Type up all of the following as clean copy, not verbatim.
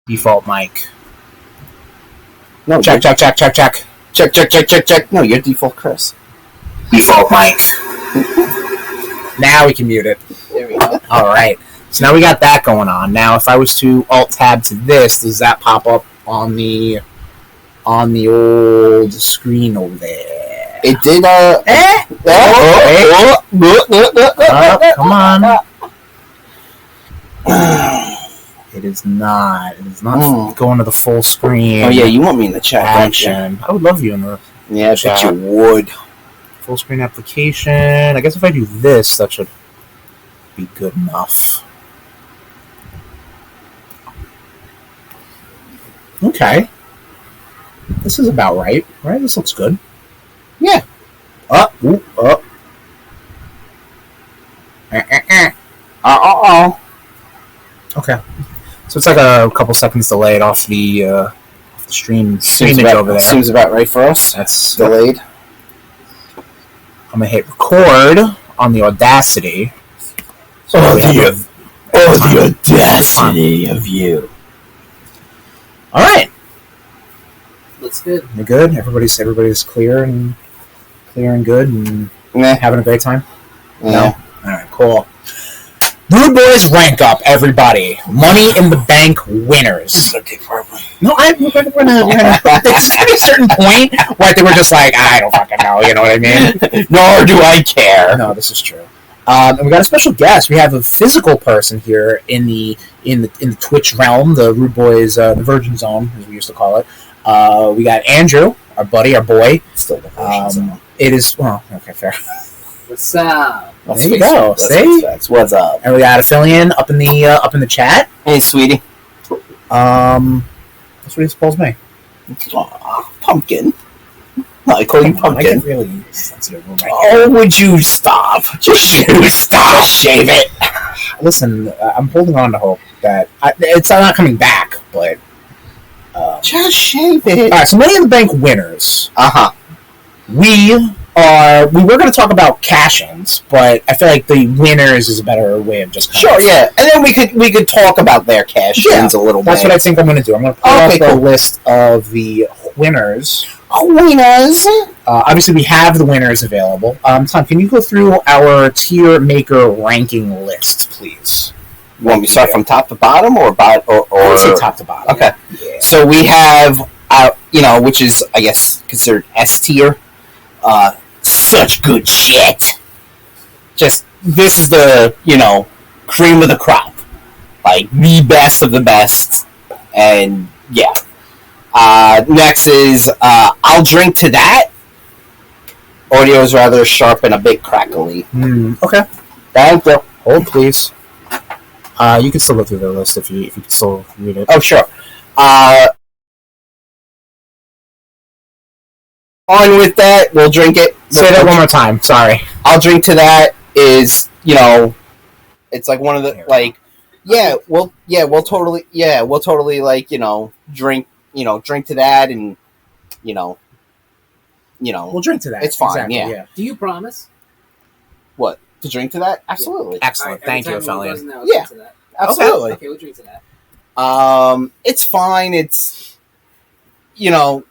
Default mic. No, check. No, you're default Chris. Default mic. Now we can mute it. There we go. All right. So now we got that going on. Now, if I was to alt tab to this, does that pop up on the old screen over there? It did. Come on. It is not. It is not going to the full screen. Oh yeah, you want me in the chat, action. I would love you in the. Yeah, I bet you would. Full screen application. I guess if I do this, that should be good enough. Okay. This is about right. Right? This looks good. Yeah. Up. Okay. So it's like a couple seconds delayed off the stream image over there. Seems about right for us. That's delayed. I'm gonna hit record on the Audacity. The audacity of you. All right. Looks good. We're good. Everybody's clear and good and having a great time. Yeah. No? All right. Cool. RudeBoyz RankUp, everybody. Money in the Bank winners. No, we're gonna. There's gonna be a certain point where I think we're just like, I don't fucking know. You know what I mean? Nor do I care. No, this is true. And we got a special guest. We have a physical person here in the Twitch realm, the RudeBoyz, the Virgin Zone, as we used to call it. We got Andrew, our buddy, our boy. Still the Virgin Zone. It is okay, fair. What's up? There you go. See? What's up? And we got Aphelion up in the chat. Hey, sweetie. That's what he supposed me. Pumpkin. I call you Pumpkin. I get really sensitive. Would you stop? Just stop. Shave it. Listen, I'm holding on to hope that it's not coming back, but just shave it. All right. So Money in the Bank winners. We were going to talk about cash-ins, but I feel like the winners is a better way of just yeah. And then we could talk about their cash-ins a little bit. That's what I think I'm going to do. I'm going to pull up the list of the winners. Obviously, we have the winners available. Tom, can you go through our tier maker ranking list, please? You want me to start from top to bottom, or I would say top to bottom. Okay. Yeah. So we have, which is I guess considered S tier. Such good shit. Just this is the cream of the crop, like the best of the best, and yeah. Next is I'll drink to that. Audio is rather sharp and a bit crackly. Okay. Thank you. Hold please. You can still go through the list if you can still read it. Oh sure. On with that, we'll drink it. Say that one more time. Sorry. I'll drink to that is it's like one of the we'll totally like drink to that and we'll drink to that. It's fine. Exactly, yeah. Do you promise? What to drink to that? Absolutely. Yeah. Excellent. Thank you, Aphelion. Yeah. Absolutely. Okay, we'll drink to that. It's fine. It's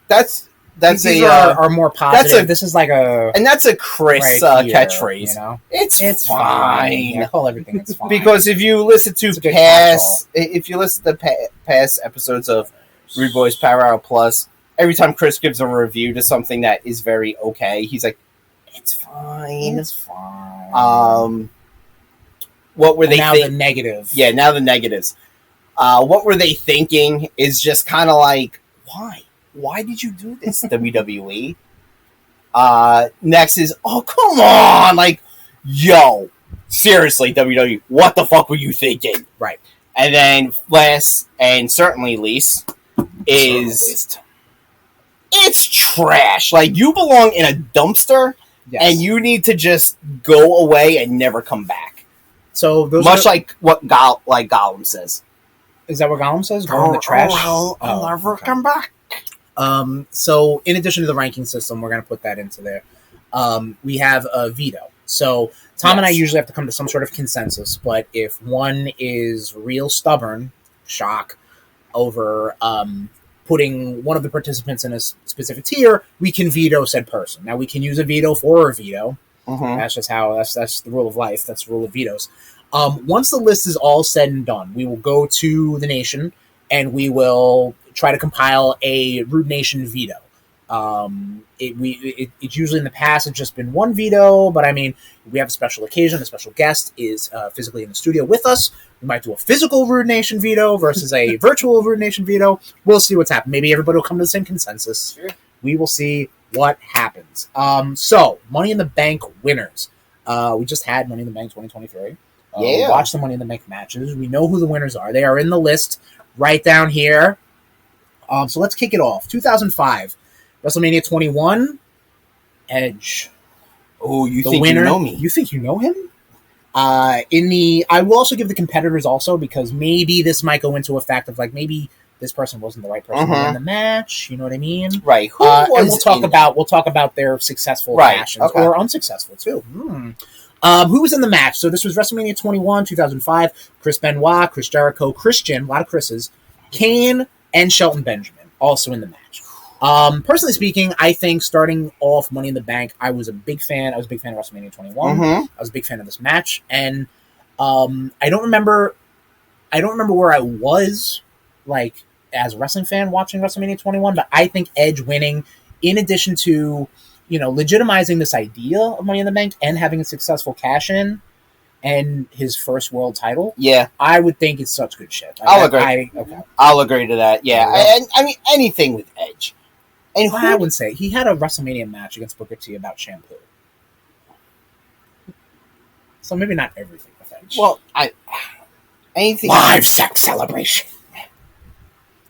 that's these are more positive. This is like that's a Chris catchphrase. It's fine. I call everything it's fine. Because if you listen to past episodes of RudeBoyz Power Hour Plus, every time Chris gives a review to something that is very okay, he's like, "It's fine. It's fine." What were they? Now the negative. Yeah, now the negatives. What were they thinking? Is just kind of like, why? Why did you do this, WWE? Next is, oh, come on. Like, yo, seriously, WWE, what the fuck were you thinking? Right. And then last, and certainly least, is it's trash. Like, you belong in a dumpster, and you need to just go away and never come back. So those much like what Gollum says. Is that what Gollum says? Go in the trash? I'll never come back. So in addition to the ranking system, we're going to put that into there. We have a veto. So Tom and I usually have to come to some sort of consensus, but if one is real stubborn, shock, over putting one of the participants in a specific tier, we can veto said person. Now we can use a veto for a veto. That's just how that's the rule of life. That's the rule of vetoes. Once the list is all said and done, we will go to the nation and we will try to compile a Rude Nation veto. It's usually in the past it's just been one veto, but I mean we have a special occasion. The special guest is physically in the studio with us. We might do a physical Rude Nation veto versus a virtual Rude Nation veto. We'll see what's happening. Maybe everybody will come to the same consensus. Sure. We will see what happens. So Money in the Bank winners. We just had Money in the Bank 2023. We watched the Money in the Bank matches. We know who the winners are. They are in the list right down here. So let's kick it off. 2005, WrestleMania 21, Edge. Oh, you The think winner, you know me? You think you know him? I will also give the competitors also because maybe this might go into a fact of like maybe this person wasn't the right person to win the match. You know what I mean? Right. Who And was we'll talk about their successful matches or unsuccessful too. Who was in the match? So this was WrestleMania 21, 2005. Chris Benoit, Chris Jericho, Christian, a lot of Chris's, Kane, and Shelton Benjamin also in the match. Personally speaking, I think starting off Money in the Bank, I was a big fan. I was a big fan of WrestleMania 21. I was a big fan of this match, and I don't remember where I was like as a wrestling fan watching WrestleMania 21, but I think Edge winning, in addition to legitimizing this idea of Money in the Bank and having a successful cash in and his first world title. Yeah, I would think it's such good shit. I'll agree. I'll agree to that. Yeah, I mean anything with Edge. And I wouldn't say he had a WrestleMania match against Booker T about shampoo. So maybe not everything with Edge. Well, anything live sex celebration.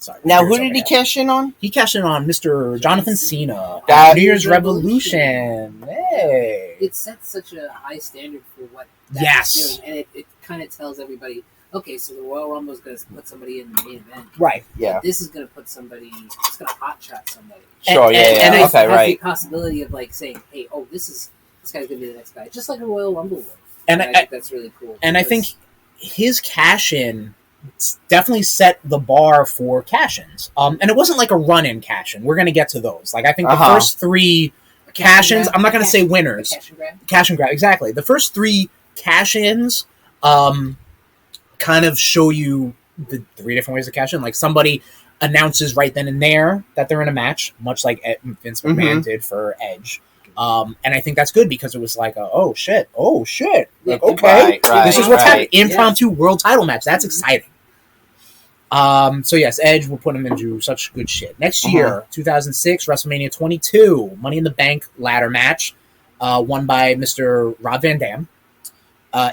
Sorry. Now, who did he cash in on? He cashed in on Mr. Jonathan Cena. New Year's Revolution. Hey. It sets such a high standard for what that's doing, and it kind of tells everybody, okay, so the Royal Rumble is going to put somebody in the main event. Right. Yeah. This is going to put somebody, it's going to hotshot somebody. Sure, and yeah. it has right. the possibility of like saying, hey, this guy's going to be the next guy, just like a Royal Rumble would. And I think that's really cool. And I think his cash-in definitely set the bar for cash-ins. And it wasn't like a run-in cash-in. We're going to get to those. Like, I think the first three cash-ins, I'm not going to say winners. Cash and grab, exactly. The first three cash-ins kind of show you the three different ways to cash in. Like, somebody announces right then and there that they're in a match, much like Vince McMahon did for Edge. And I think that's good because it was like, oh shit. Like, okay, this is what's happening. Impromptu world title match. That's exciting. So yes, Edge will put him into such good shit. Next year, 2006, WrestleMania 22, Money in the Bank ladder match, won by Mr. Rob Van Dam.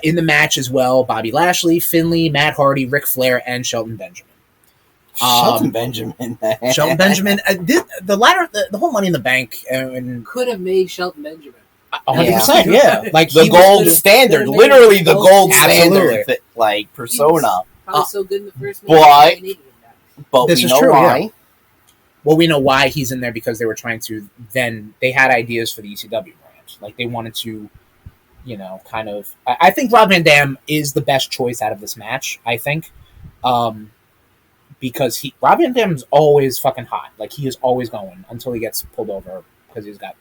In the match as well, Bobby Lashley, Finlay, Matt Hardy, Ric Flair, and Shelton Benjamin. Shelton Benjamin. Shelton Benjamin. The ladder, the whole Money in the Bank, and could have made Shelton Benjamin 100%. Yeah, like the gold standard, literally the gold standard, like persona. Probably so good in the first match. But this we is know true, why. Yeah. Well, we know why he's in there because they were trying to. Then they had ideas for the ECW brand. Like they wanted to, kind of. I think Rob Van Dam is the best choice out of this match. I think. Because Rob Van Dam's always fucking hot. Like, he is always going until he gets pulled over because he's got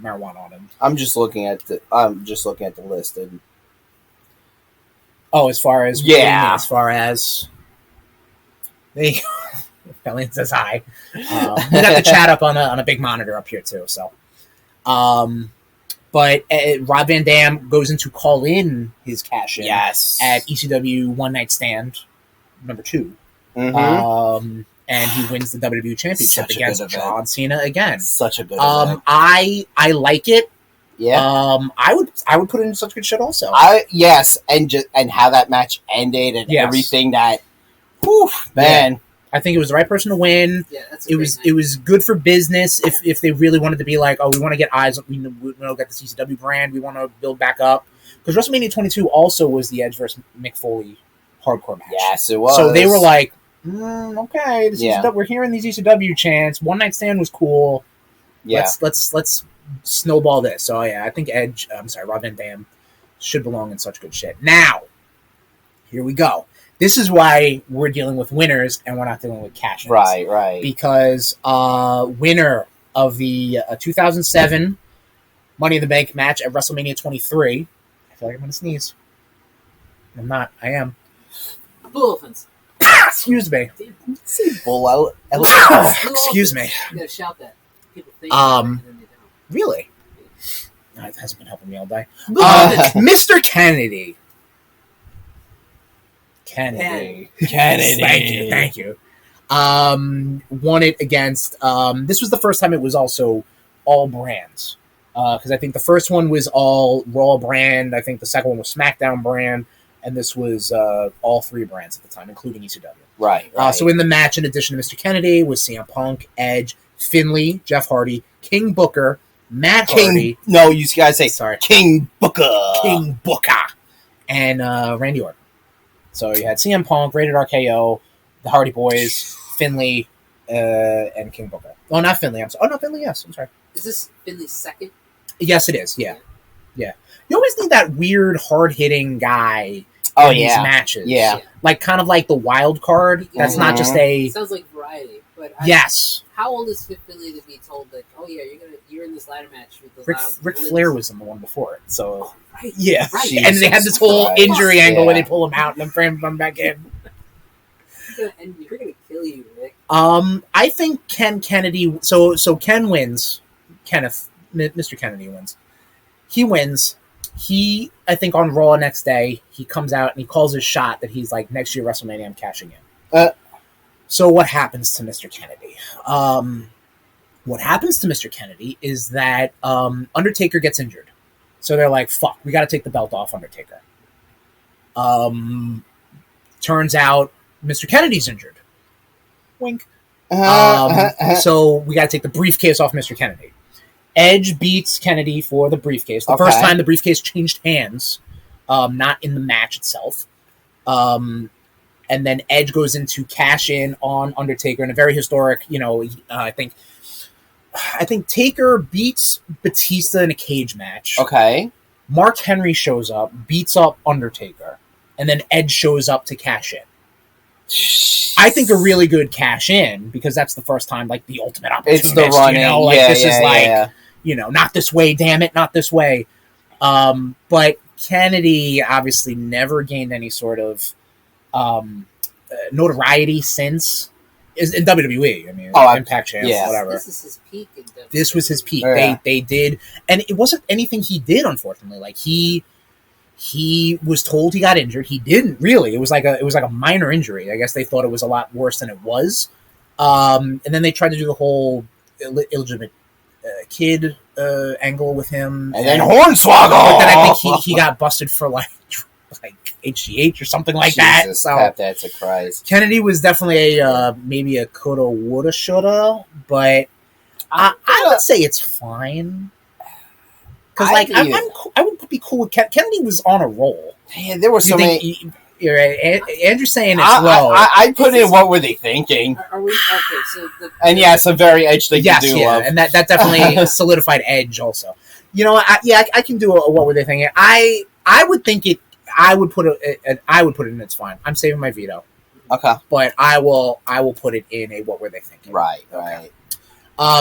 marijuana on him. I'm just looking at the list. And as far as... Yeah. As far as... There you go. Pellion says hi. We got the chat up on a big monitor up here, too, so... But Rob Van Dam goes in to call in his cash-in at ECW One Night Stand number 2. And he wins the WWE Championship against John Cena again. Such a good event. I like it. Yeah. I would put it in such good shit also. And how that match ended and everything that. Oof, man. Yeah. I think it was the right person to win. Yeah, that's it was good for business if they really wanted to be like, oh, we want to get eyes, we want to get the CCW brand, we want to build back up. Because WrestleMania 22 also was the Edge versus Mick Foley hardcore match. Yes, it was. So they were like, okay, we're hearing these ECW chants. One Night Stand was cool. Yeah. Let's snowball this. So yeah, I think Rob Van Dam should belong in such good shit. Now, here we go. This is why we're dealing with winners and we're not dealing with cash-ins. Right. Because winner of the 2007 Money in the Bank match at WrestleMania 23. I feel like I'm going to sneeze. I'm not. I am. Bull elephants. Excuse me. See bull Excuse me. You gotta shout that. People think Really? No, it hasn't been helping me all day. Mr. Kennedy. Kennedy. Thank you. Won it against. This was the first time it was also all brands. Because I think the first one was all Raw brand. I think the second one was SmackDown brand. And this was all 3 brands at the time, including ECW. Right. So in the match, in addition to Mr. Kennedy, was CM Punk, Edge, Finlay, Jeff Hardy, King Booker, Matt Hardy. No, you gotta say King Booker. And Randy Orton. So you had CM Punk, Rated RKO, the Hardy Boys, Finlay, and King Booker. Oh, not Finlay. I'm sorry. Oh, no, Finlay, yes. I'm sorry. Is this Finlay's second? Yes, it is. Yeah. You always need that weird, hard-hitting guy in these matches. Yeah. Like, kind of like the wild card. That's not just a... It sounds like variety. But yes. How old is Finlay to be told that, oh, yeah, you're in this ladder match with the Ric Flair was in the one before it, so... Right. Yeah. Right. And they had this whole injury angle where they pull him out and then frame him back in. And you're going to kill you, Rick. I think Ken Kennedy... So Ken wins. Mr. Kennedy wins. He wins. I think on Raw next day, he comes out and he calls his shot that he's like, next year WrestleMania, I'm cashing in. So what happens to Mr. Kennedy? What happens to Mr. Kennedy is that Undertaker gets injured. So they're like, fuck, we got to take the belt off Undertaker. Turns out Mr. Kennedy's injured. Wink. So we got to take the briefcase off Mr. Kennedy. Edge beats Kennedy for the briefcase. The first time the briefcase changed hands, not in the match itself. And then Edge goes in to cash in on Undertaker in a very historic, I think Taker beats Batista in a cage match. Okay. Mark Henry shows up, beats up Undertaker, and then Edge shows up to cash in. I think a really good cash in, because that's the first time, like, the ultimate opportunity. It's the running. Not this way, damn it, not this way. But Kennedy obviously never gained any sort of notoriety since in WWE. I mean, Impact Champs, whatever. This is his peak in WWE. This was his peak. Yeah. They did, and it wasn't anything he did, unfortunately. Like he was told he got injured. He didn't really. It was like a minor injury. I guess they thought it was a lot worse than it was. And then they tried to do the whole illegitimate kid angle with him, and then Hornswoggle. But then I think he got busted for like HGH or something like that. So that's a Christ. Kennedy was definitely maybe a coulda, woulda, shoulda, but I would say it's fine. Because I would be cool with Kennedy was on a roll. Man, there were so many. You're right. Andrew's saying it's low. I put in what were they thinking? Are we okay? So some very Edge thing to do. Yeah, and that definitely solidified Edge also. I can do a what were they thinking. I would think it. I would put it in. It's fine. I'm saving my veto. Okay, but I will put it in a what were they thinking. Right.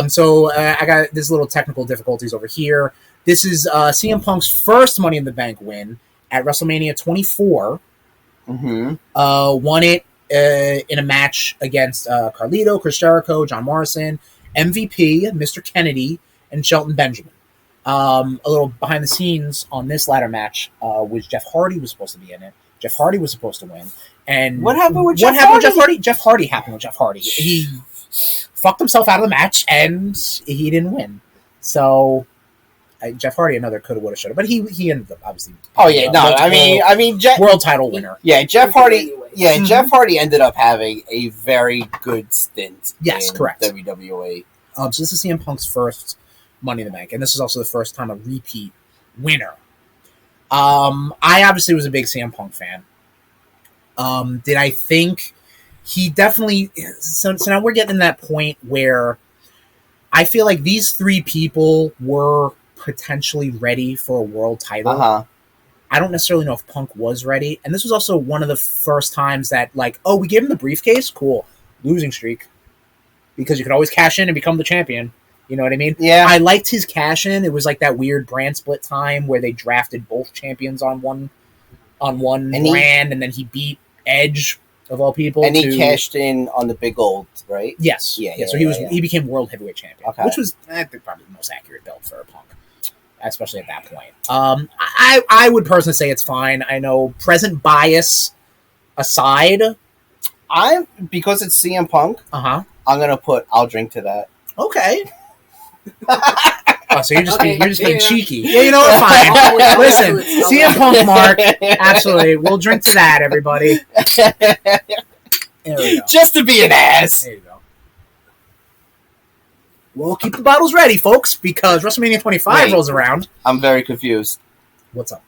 So I got this little technical difficulties over here. This is CM Punk's first Money in the Bank win at WrestleMania 24. Mm-hmm. Won it in a match against Carlito, Chris Jericho, John Morrison, MVP, Mr. Kennedy, and Shelton Benjamin. A little behind the scenes on this ladder match was Jeff Hardy was supposed to be in it. Jeff Hardy was supposed to win. And what happened with Jeff Hardy? Jeff Hardy happened with Jeff Hardy. He fucked himself out of the match, and he didn't win. So... Jeff Hardy, another coulda, woulda, shoulda, but he ended up obviously. Oh yeah, no, I mean, world title winner. Yeah, Jeff Hardy. Yeah, mm-hmm. Jeff Hardy ended up having a very good stint. Yes, correct. WWE. So this is CM Punk's first Money in the Bank, and this is also the first time a repeat winner. I obviously was a big CM Punk fan. Did I think he definitely? So now we're getting to that point where I feel like these three people were potentially ready for a world title. I don't necessarily know if Punk was ready. And this was also one of the first times that, like, oh, we gave him the briefcase? Cool. Losing streak. Because you could always cash in and become the champion. You know what I mean? Yeah. I liked his cash in. It was like that weird brand split time where they drafted both champions on one brand, and then he beat Edge, of all people. And he cashed in on the big old, right? Yes. Yeah. So he became world heavyweight champion, okay. which was probably the most accurate belt for a Punk, especially at that point. I would personally say it's fine. I know present bias aside, because it's CM Punk. I'm I'll drink to that. Okay. Oh, so you're just being cheeky. Yeah, you know what? Fine. Listen, CM Punk, Mark. Absolutely, we'll drink to that, everybody. There we go. Just to be an ass. There you go. Well, keep the bottles ready, folks, because WrestleMania 25 rolls around. I'm very confused. What's up?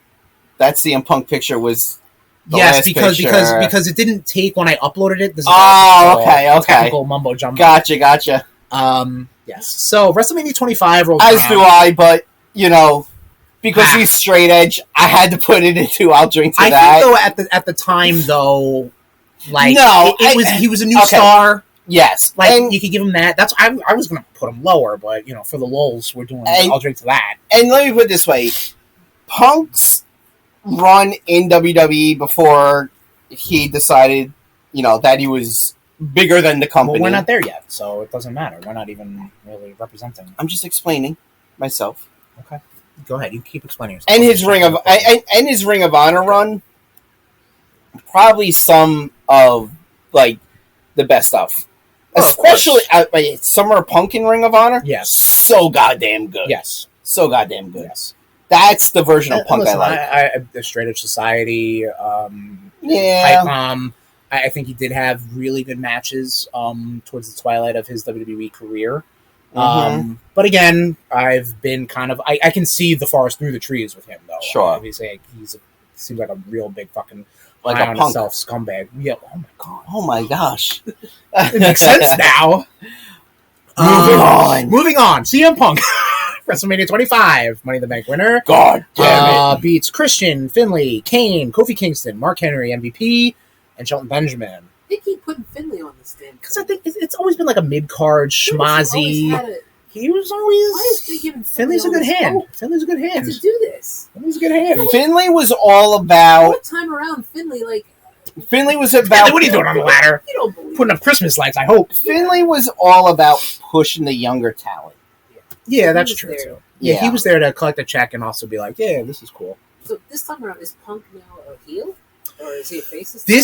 That CM Punk picture was. Yes, because it didn't take when I uploaded it. This is okay. Technical mumbo jumbo. Gotcha. Yes. So WrestleMania 25 rolls As around. do I, but because he's straight edge, I had to put it into I'll drink to that. I think though at the time though, like he was a new okay. star. Yes, like you could give him that. That's I was gonna put him lower, but for the lulz, we're doing I'll drink to that. And let me put it this way: Punk's run in WWE before he decided, that he was bigger than the company. Well, we're not there yet, so it doesn't matter. We're not even really representing. I'm just explaining myself. Okay, go ahead. You keep explaining yourself. And his Ring of Honor run, probably some of the best stuff. Especially Summer Punk in Ring of Honor. Yes, so goddamn good. Yes, so goddamn good. Yes, that's the version of Punk I like. The Straight Edge Society. Yeah. I think he did have really good matches towards the twilight of his WWE career. Mm-hmm. But again, I've been kind of... I can see the forest through the trees with him, though. Sure. Seems like a real big fucking... Like a punk. Himself scumbag. Yeah, oh my god. Oh my gosh. It makes sense now. Moving on. CM Punk. WrestleMania 25. Money in the Bank winner. God damn it. Beats Christian, Finlay, Kane, Kofi Kingston, Mark Henry, MVP, and Shelton Benjamin. I think he put Finlay on the stand. Because I think it's always been like a mid-card schmazzy. He was always... Why is they giving Finlay's a good hand. Finlay's a good hand. To do this. Finlay's a good hand. Finlay was all about... What time around Finlay, Finlay was about... What are you doing on the ladder? You don't believe Putting up Christmas lights, I hope. Finlay was all about pushing the younger talent. Yeah, that's true, too. Yeah, he was there to collect a check and also be like, yeah, this is cool. So this time around, is Punk now a heel? Or is he a face? He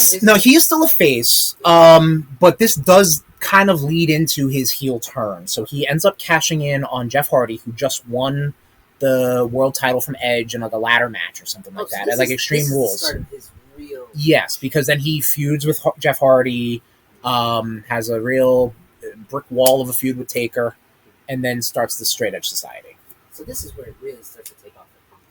is still a face, but this does kind of lead into his heel turn. So he ends up cashing in on Jeff Hardy, who just won the world title from Edge in like a ladder match or something like that at like Extreme Rules. Yes, because then he feuds with Jeff Hardy, has a real brick wall of a feud with Taker, and then starts the Straight Edge Society. So this is where it really starts to take off.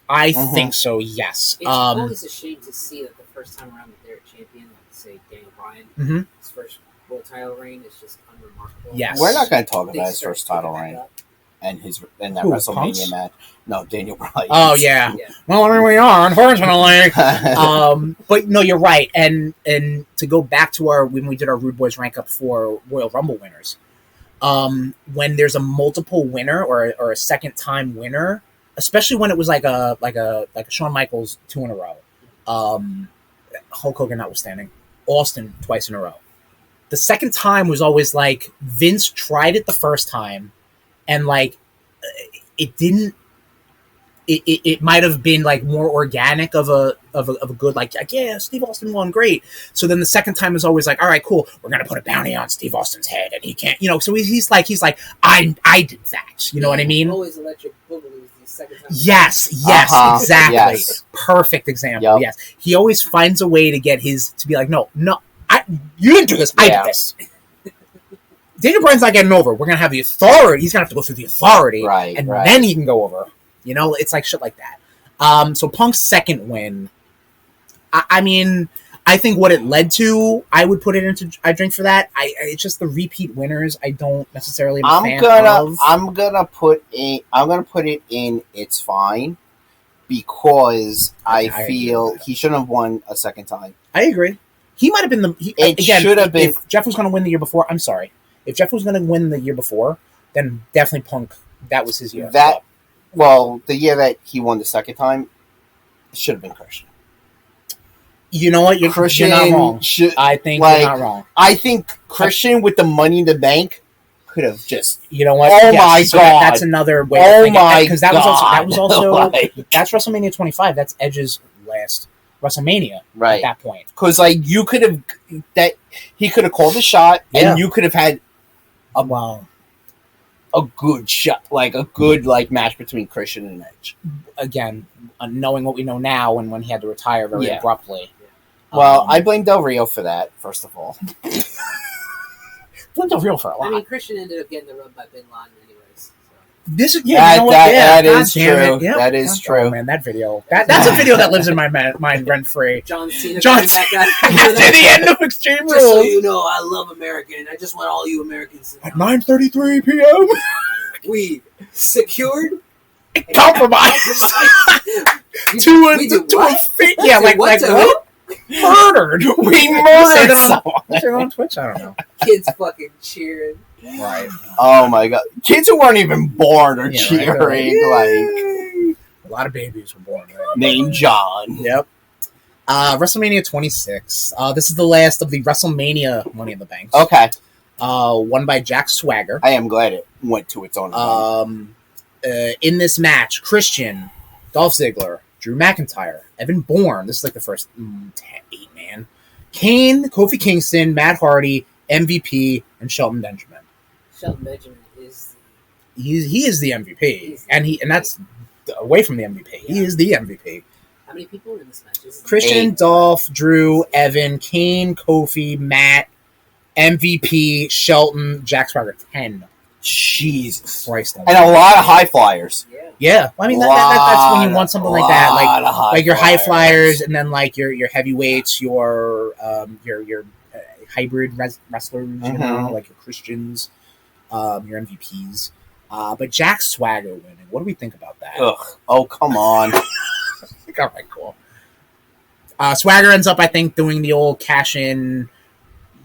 I think so, yes. It's always a shame to see that the first time around that they're a champion, like say Daniel Bryan, his first world title reign is just unremarkable. Yes. We're not going to talk about his first title reign and that WrestleMania match. No, Daniel Bryan. Oh, yeah. Well, here we are, unfortunately. But no, you're right. And to go back to when we did our RudeBoyz RankUp for Royal Rumble winners, when there's a multiple winner or a second time winner, especially when it was like a Shawn Michaels 2 in a row, Hulk Hogan notwithstanding, Austin twice in a row. The second time was always like Vince tried it the first time, and like it didn't. It might have been like more organic of a good like yeah, Steve Austin won, great. So then the second time is always like, all right, cool, we're gonna put a bounty on Steve Austin's head and he can't, so he's like I did that, you know what I mean? Always Electric Boogaloo the second time. Yes, exactly. Yes. Perfect example. Yep. Yes, he always finds a way to get to be like, no, you didn't do this. I did this. Daniel Bryan's not getting over. We're gonna have the authority. He's gonna have to go through the authority, right? Then he can go over. It's like shit like that. So Punk's second win, I mean, I think what it led to, I would put it into I drink for that. It's just the repeat winners. I don't necessarily. I'm gonna put it in. It's fine, because I I feel agree with he shouldn't have won a second time. I agree. He might have been the. It should have been. If Jeff was going to win the year before, I'm sorry. If Jeff was going to win the year before, then definitely Punk. That was his year. Well, the year that he won the second time, it should have been Christian. You know what? You're not wrong. I think you're not wrong. I think Christian with the Money in the Bank could have just. You know what? Oh my god! That's another way. Oh my because that was also like, that's WrestleMania 25. That's Edge's last WrestleMania. Right at that point. Because you could have he could have called a shot, and you could have had a good shot, like a good match between Christian and Edge. Again, knowing what we know now, and when he had to retire very abruptly. Well, I blame Del Rio for that. First of all, blame Del Rio for a lot. I mean, Christian ended up getting the rub by Bin Laden, anyways. So. This is that is true. Yep. That is true. Oh, man, that video. That's a video that lives in my mind rent free. John Cena. To the end of Extreme Rules. Just so you know, I love American. I just want all you Americans at 9:33 p.m. We secured. Compromise. to a fate. Yeah, like what? Murdered. We murdered someone. On Twitch, I don't know. Kids fucking cheering. Right. Oh my god. Kids who weren't even born are cheering. Like a lot of babies were born. Right? Named John. Yep. WrestleMania 26. This is the last of the WrestleMania Money in the Bank. Okay. Won by Jack Swagger. I am glad it went to its own. In this match, Christian, Dolph Ziggler, Drew McIntyre, Evan Bourne. This is like the first 8-man. Kane, Kofi Kingston, Matt Hardy, MVP, and Shelton Benjamin. Shelton Benjamin is he is the MVP, and that's away from the MVP. Yeah. He is the MVP. How many people are in this match? Christian, 8. Dolph, Drew, Evan, Kane, Kofi, Matt, MVP, Shelton, Jack Swagger. 10. Jesus Christ! And a lot of high flyers. Yeah. I mean, that's when you want something like that, like your high flyers, and then like your heavyweights, your hybrid wrestlers, you know, like your Christians, your MVPs. But Jack Swagger winning. What do we think about that? Ugh. Oh, come on. All right, cool. Swagger ends up, I think, doing the old cash-in,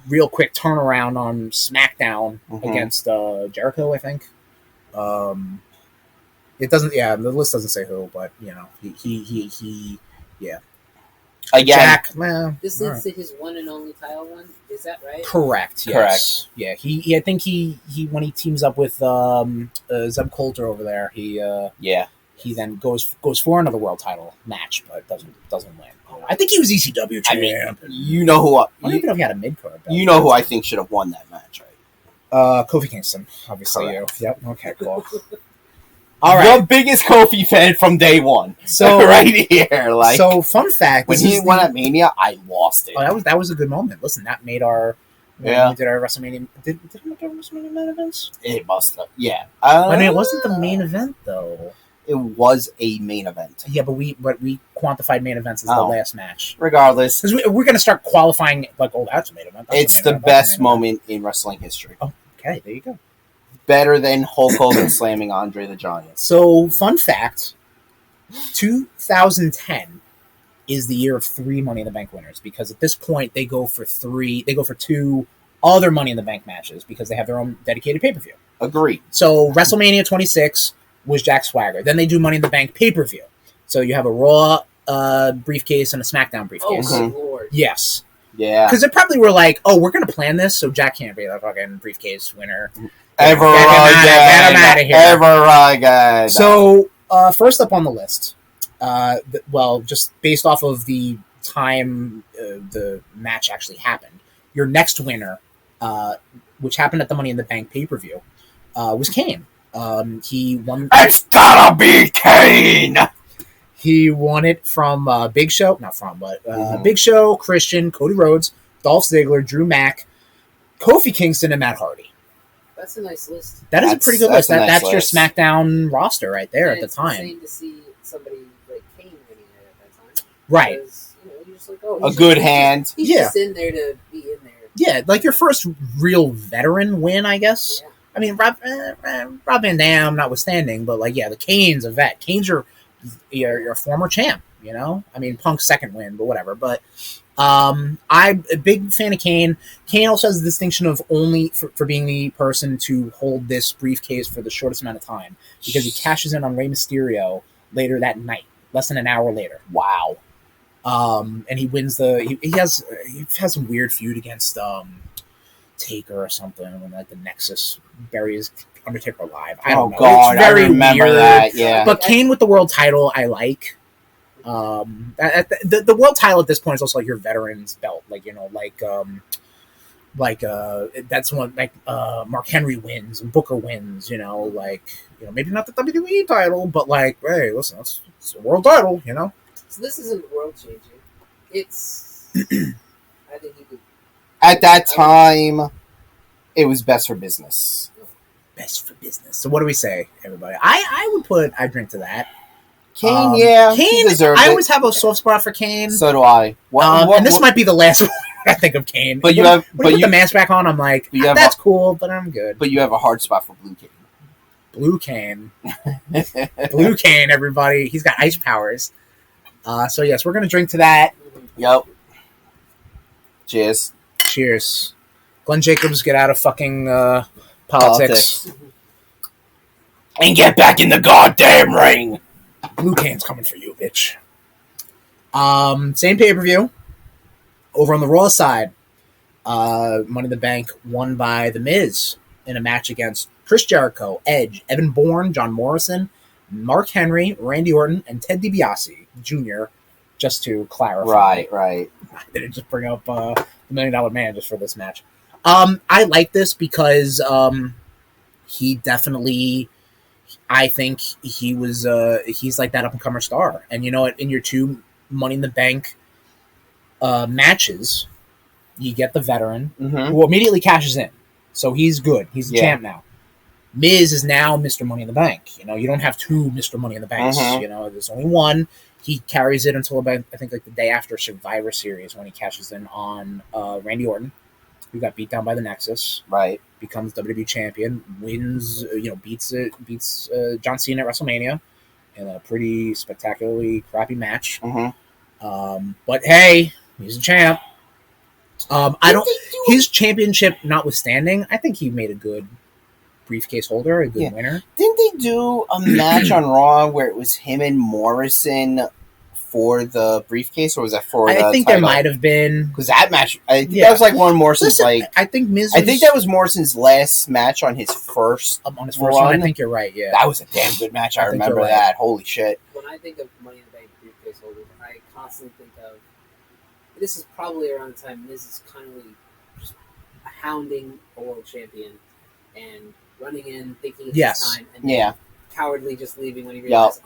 real quick turnaround on SmackDown against Jericho, I think. It doesn't. Yeah, the list doesn't say who, but you know, he yeah. Again, Jack. This leads to his one and only title run. Is that right? Correct. Yes. Correct. Yeah. He. I think he when he teams up with Zeb Coulter over there, he then goes for another world title match, but doesn't win. I think he was ECW champ. I mean, you know who? I don't even know if he had a mid card. You know who I think should have won that match, right? Kofi Kingston, obviously. Correct. Yep. Okay. Cool. All right. The biggest Kofi fan from day one. So right here, like. So fun fact: when he won at Mania, I lost it. Oh, that was a good moment. Listen, that made our. We did our WrestleMania. Did we do WrestleMania main events? It must have. Yeah. I mean, it wasn't the main event though. It was a main event. Yeah, but we quantified main events as the last match. Regardless, because we're going to start qualifying like, oh, that's a main event. It's the best moment in wrestling history. Oh, okay, there you go. Better than Hulk Hogan slamming Andre the Giant. So, fun fact: 2010 is the year of 3 Money in the Bank winners, because at this point they go for 2 other Money in the Bank matches because they have their own dedicated pay-per-view. Agreed. So WrestleMania 26 was Jack Swagger. Then they do Money in the Bank pay-per-view. So you have a Raw briefcase and a SmackDown briefcase. Oh, my Lord. Yes. Yeah. Because they probably were like, oh, we're going to plan this so Jack can't be the fucking briefcase winner. Ever again. Get him out of here. Ever again. So, first up on the list, just based off of the time the match actually happened, your next winner, which happened at the Money in the Bank pay-per-view, was Kane. He won. It's gotta be Kane! He won it from Big Show. Not from, but Big Show, Christian, Cody Rhodes, Dolph Ziggler, Drew Mack, Kofi Kingston, and Matt Hardy. That's a nice list. That's a pretty good list. That's list. Your SmackDown roster right there at the time. It's insane to see somebody like Kane winning it at that time. Right. Because, you're just like, oh, a good hand. He's just in there to be in there. Yeah, like your first real veteran win, I guess. Yeah. I mean, Rob Van Dam notwithstanding, but the Kane's a vet. Kane's your you're a former champ. You know, I mean, Punk's second win, but whatever. But I'm a big fan of Kane. Kane also has the distinction of only for being the person to hold this briefcase for the shortest amount of time because he cashes in on Rey Mysterio later that night, less than an hour later. Wow. And he wins he has some weird feud against Taker or something when like the Nexus buries Undertaker alive. I don't know. God, it's very I remember weird. that. Yeah, but Kane with the world title, I like. The world title at this point is also like your veterans belt, like you know, that's one like Mark Henry wins and Booker wins, you know, like you know maybe not the WWE title, but like hey, listen, it's a world title, you know. So this isn't world changing. It's I think you could. At that time, it was best for business. Best for business. So what do we say, everybody? I drink to that. Kane, Kane. I always have a soft spot for Kane. So do I. And this might be the last one I think of Kane. But you put the mask back on. I'm like, that's cool, but I'm good. But you have a hard spot for Blue Kane. Blue Kane, Blue Kane. Everybody, he's got ice powers. So yes, we're gonna drink to that. Yep. Cheers. Cheers. Glenn Jacobs, get out of fucking politics. And get back in the goddamn ring. Blue Cane's coming for you, bitch. Same pay-per-view. Over on the Raw side, Money in the Bank won by The Miz in a match against Chris Jericho, Edge, Evan Bourne, John Morrison, Mark Henry, Randy Orton, and Ted DiBiase Jr., just to clarify. Right. I didn't just bring up the $1 Million Man just for this match. I like this because he definitely... I think he's like that up-and-comer star. And you know what? In your two Money in the Bank matches, you get the veteran who immediately cashes in. So he's good. He's the champ now. Miz is now Mr. Money in the Bank. You know, you don't have two Mr. Money in the Banks. You know, there's only one. He carries it until about, I think, like the day after Survivor Series when he cashes in on Randy Orton, who got beat down by the Nexus. Right. Becomes WWE champion, wins, beats John Cena at WrestleMania in a pretty spectacularly crappy match. But hey, he's a champ. His championship notwithstanding, I think he made a good briefcase holder, a good winner. Didn't they do a match on Raw where it was him and Morrison for the briefcase, or was that for the I think title? There might have been. Because that match, I think that was like one of Morrison's, I think Miz I think that was Morrison's last match on his first run. I think you're right, yeah. That was a damn good match. I remember that. Right. Holy shit. When I think of Money in the Bank briefcase holders, I constantly think of, this is probably around the time Miz is kind of just hounding a world champion and running in, thinking it's his time, and then cowardly just leaving when he realizes,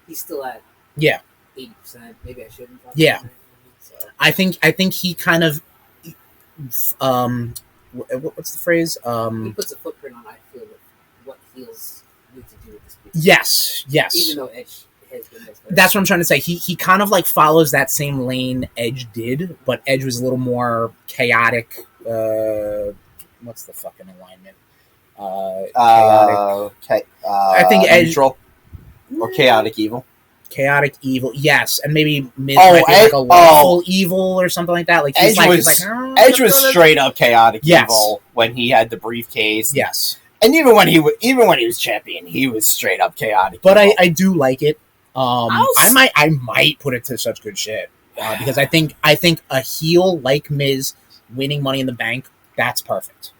he's still at 80%. Maybe I shouldn't. Yeah, so. I think he kind of, what's the phrase? He puts a footprint on. I feel what heels need to do with this piece. Yes. Even though Edge has been this. That's what I'm trying to say. He kind of like follows that same lane Edge did, but Edge was a little more chaotic. What's the fucking alignment? Chaotic. I think Edge neutral or chaotic evil. Chaotic evil, yes, and maybe Miz might be like a lawful evil or something like that. Like Edge was straight up chaotic evil when he had the briefcase. Yes, and even when he was champion, he was straight up chaotic. But evil. I do like it. I might put it to such good shit because I think a heel like Miz winning Money in the Bank, that's perfect.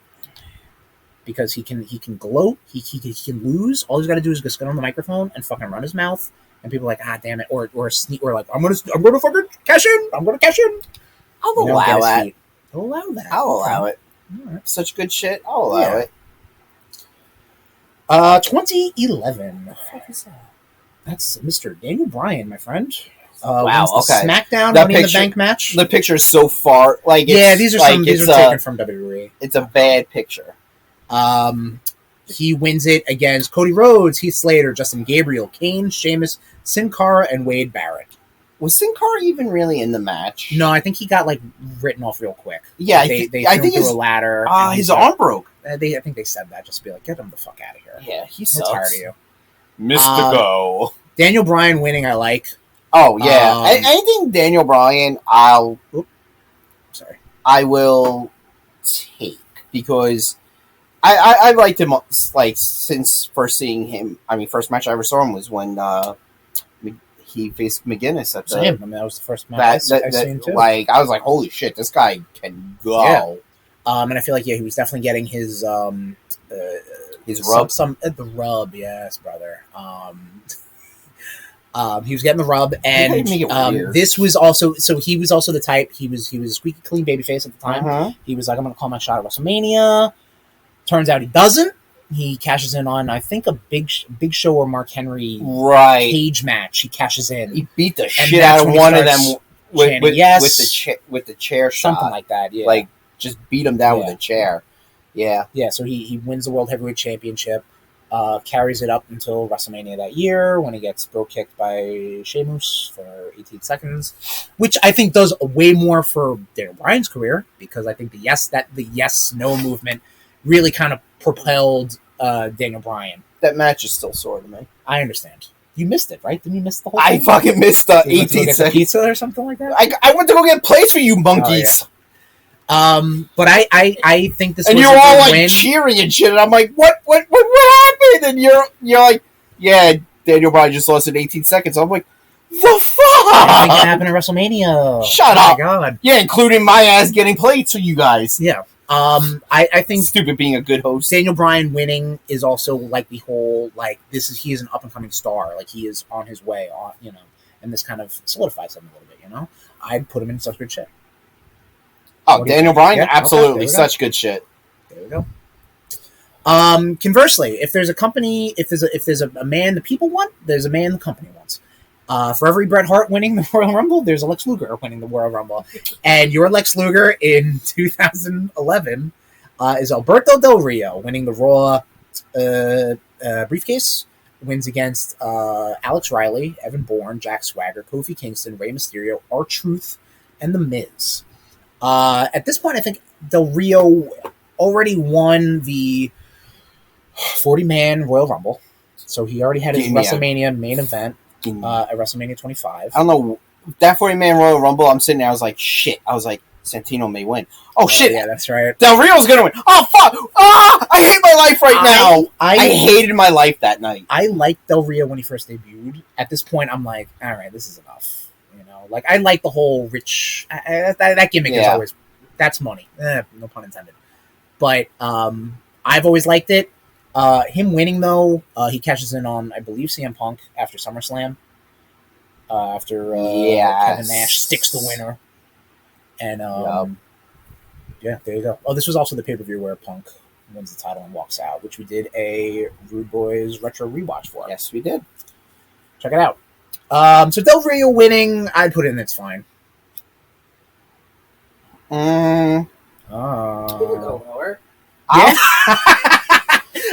Because he can gloat, he can lose. All he's got to do is just get on the microphone and fucking run his mouth. And people are like, damn it, or like, I'm gonna fucking cash in. I'm gonna cash in. I'll allow that. I'll allow that. I'll allow it. Right. Such good shit. I'll allow it. 2011. What the fuck is that? That's Mr. Daniel Bryan, my friend. Wow. Okay. SmackDown Money in the Bank match. The picture's so far. Like, these are taken from WWE. It's a bad picture. He wins it against Cody Rhodes, Heath Slater, Justin Gabriel, Kane, Sheamus, Sin Cara, and Wade Barrett. Was Sin Cara even really in the match? No, I think he got like written off real quick. Yeah, they threw him through a ladder. His arm broke. I think they said that just to be like, get him the fuck out of here. Yeah, he sucks. I'm tired of you, Mr. Go. Daniel Bryan winning, I like. Oh yeah, anything Daniel Bryan, I will take because I liked him like since first seeing him. I mean, first match I ever saw him was when he faced McGuinness at the. Same. I mean, that was the first match I seen too. Like I was like, holy shit, this guy can go. Yeah. And I feel like he was definitely getting his rub. The rub, yes, brother. He was getting the rub, and this was also he was also the type. He was a squeaky clean babyface at the time. Uh-huh. He was like, I'm going to call my shot at WrestleMania. Turns out he doesn't. He cashes in on I think a Big Show or Mark Henry cage match. He cashes in. He beat the shit out of one of them with the chair shot, something like that. Yeah, like just beat him down with a chair. Yeah. So he wins the World Heavyweight Championship. Carries it up until WrestleMania that year when he gets bro kicked by Sheamus for 18 seconds, which I think does way more for Daniel Bryan's career because I think the yes/no movement really kind of propelled Daniel Bryan. That match is still sore to me. I understand. You missed it, right? Didn't you miss the whole thing? I fucking missed 18 seconds. Pizza or something like that? I went to go get plates for you monkeys. Oh, yeah. But I think this and was you're a all good like win. cheering and shit, and I'm like, what happened? And you're like, yeah, Daniel Bryan just lost in 18 seconds. I'm like, the fuck? Everything can happen at WrestleMania. Shut up! My God. Yeah, including my ass getting plates for you guys. Yeah. I think stupid being a good host. Daniel Bryan winning is also like the whole like he is an up and coming star. Like he is on his way on, and this kind of solidifies him a little bit. I'd put him in such good shape. Oh, Daniel Bryan, absolutely, such good shit. There we go. Conversely, if there's a company, if there's a man the people want, there's a man the company wants. For every Bret Hart winning the Royal Rumble, there's a Lex Luger winning the Royal Rumble, and your Lex Luger in 2011 is Alberto Del Rio winning the Raw briefcase. Wins against Alex Riley, Evan Bourne, Jack Swagger, Kofi Kingston, Rey Mysterio, R-Truth, and The Miz. At this point, I think Del Rio already won the 40-man Royal Rumble, so he already had his WrestleMania main event at WrestleMania 25. I don't know, that 40-man Royal Rumble, I'm sitting there, I was like, shit. I was like, Santino may win. Oh, shit. Yeah, that's right. Del Rio's going to win. Oh, fuck. I hate my life right now. I hated my life that night. I liked Del Rio when he first debuted. At this point, I'm like, all right, this is enough. Like, I like the whole rich... that gimmick is always... That's money. No pun intended. But I've always liked it. Him winning, though, he cashes in on, I believe, CM Punk after SummerSlam. After Kevin Nash sticks the winner. And, yeah, there you go. Oh, this was also the pay-per-view where Punk wins the title and walks out, which we did a RudeBoyz retro rewatch for. Yes, we did. Check it out. So Del Rio winning, I'd put in it's fine. We could go lower. Yeah.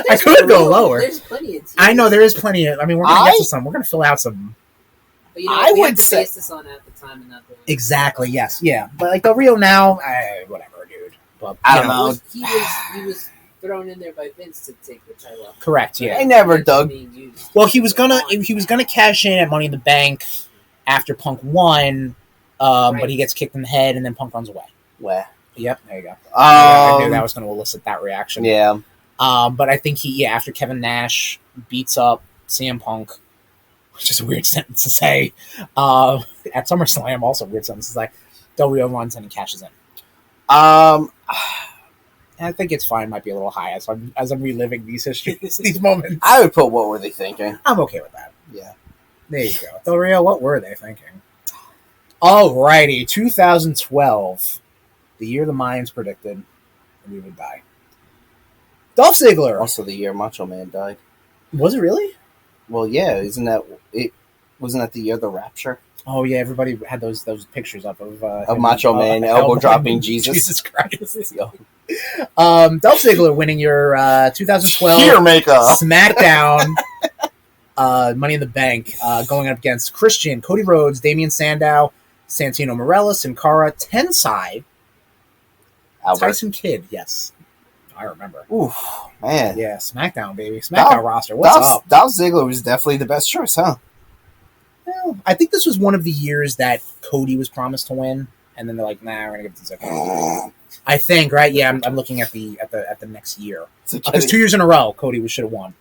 I could go lower. There's plenty of teams. I know there is plenty of. I mean, we're gonna get to some. We're gonna fill out some. But I would have to base this on at the time and not the exactly. Yes. Yeah. But like Del Rio now, whatever, dude. But I don't know. He was thrown in there by Vince to take the title off. Correct. Yeah. I never dug. Well, he was gonna cash in at Money in the Bank after Punk won, but he gets kicked in the head and then Punk runs away. Where? Yep. There you go. I knew that was going to elicit that reaction. Yeah. But I think after Kevin Nash beats up CM Punk, which is a weird sentence to say, at SummerSlam, also a weird sentence to say, Del Rio runs in and cashes in. I think it's fine. Might be a little high as I'm reliving these histories, these moments. I would put what were they thinking? I'm okay with that. Yeah. There you go. Del Rio, what were they thinking? Alrighty, 2012. The year the Mayans predicted we would die. Dolph Ziggler. Also the year Macho Man died. Was it really? Well, yeah. Wasn't that the year the Rapture? Oh yeah, everybody had those pictures up of Macho Man elbow dropping Jesus. Jesus Christ. Dolph Ziggler winning your 2012 SmackDown Money in the Bank, going up against Christian, Cody Rhodes, Damian Sandow, Santino Marella, Sin Cara, Tensai, Albert. Tyson Kidd. Yes, I remember. Oof, man. Yeah, SmackDown, baby. SmackDown roster. What's up? Dolph Ziggler was definitely the best choice, huh? Well, I think this was one of the years that Cody was promised to win, and then they're like, "Nah, we're gonna give it to Ziggler." I think, right? Yeah, I'm looking at the next year because 2 years in a row, Cody should have won.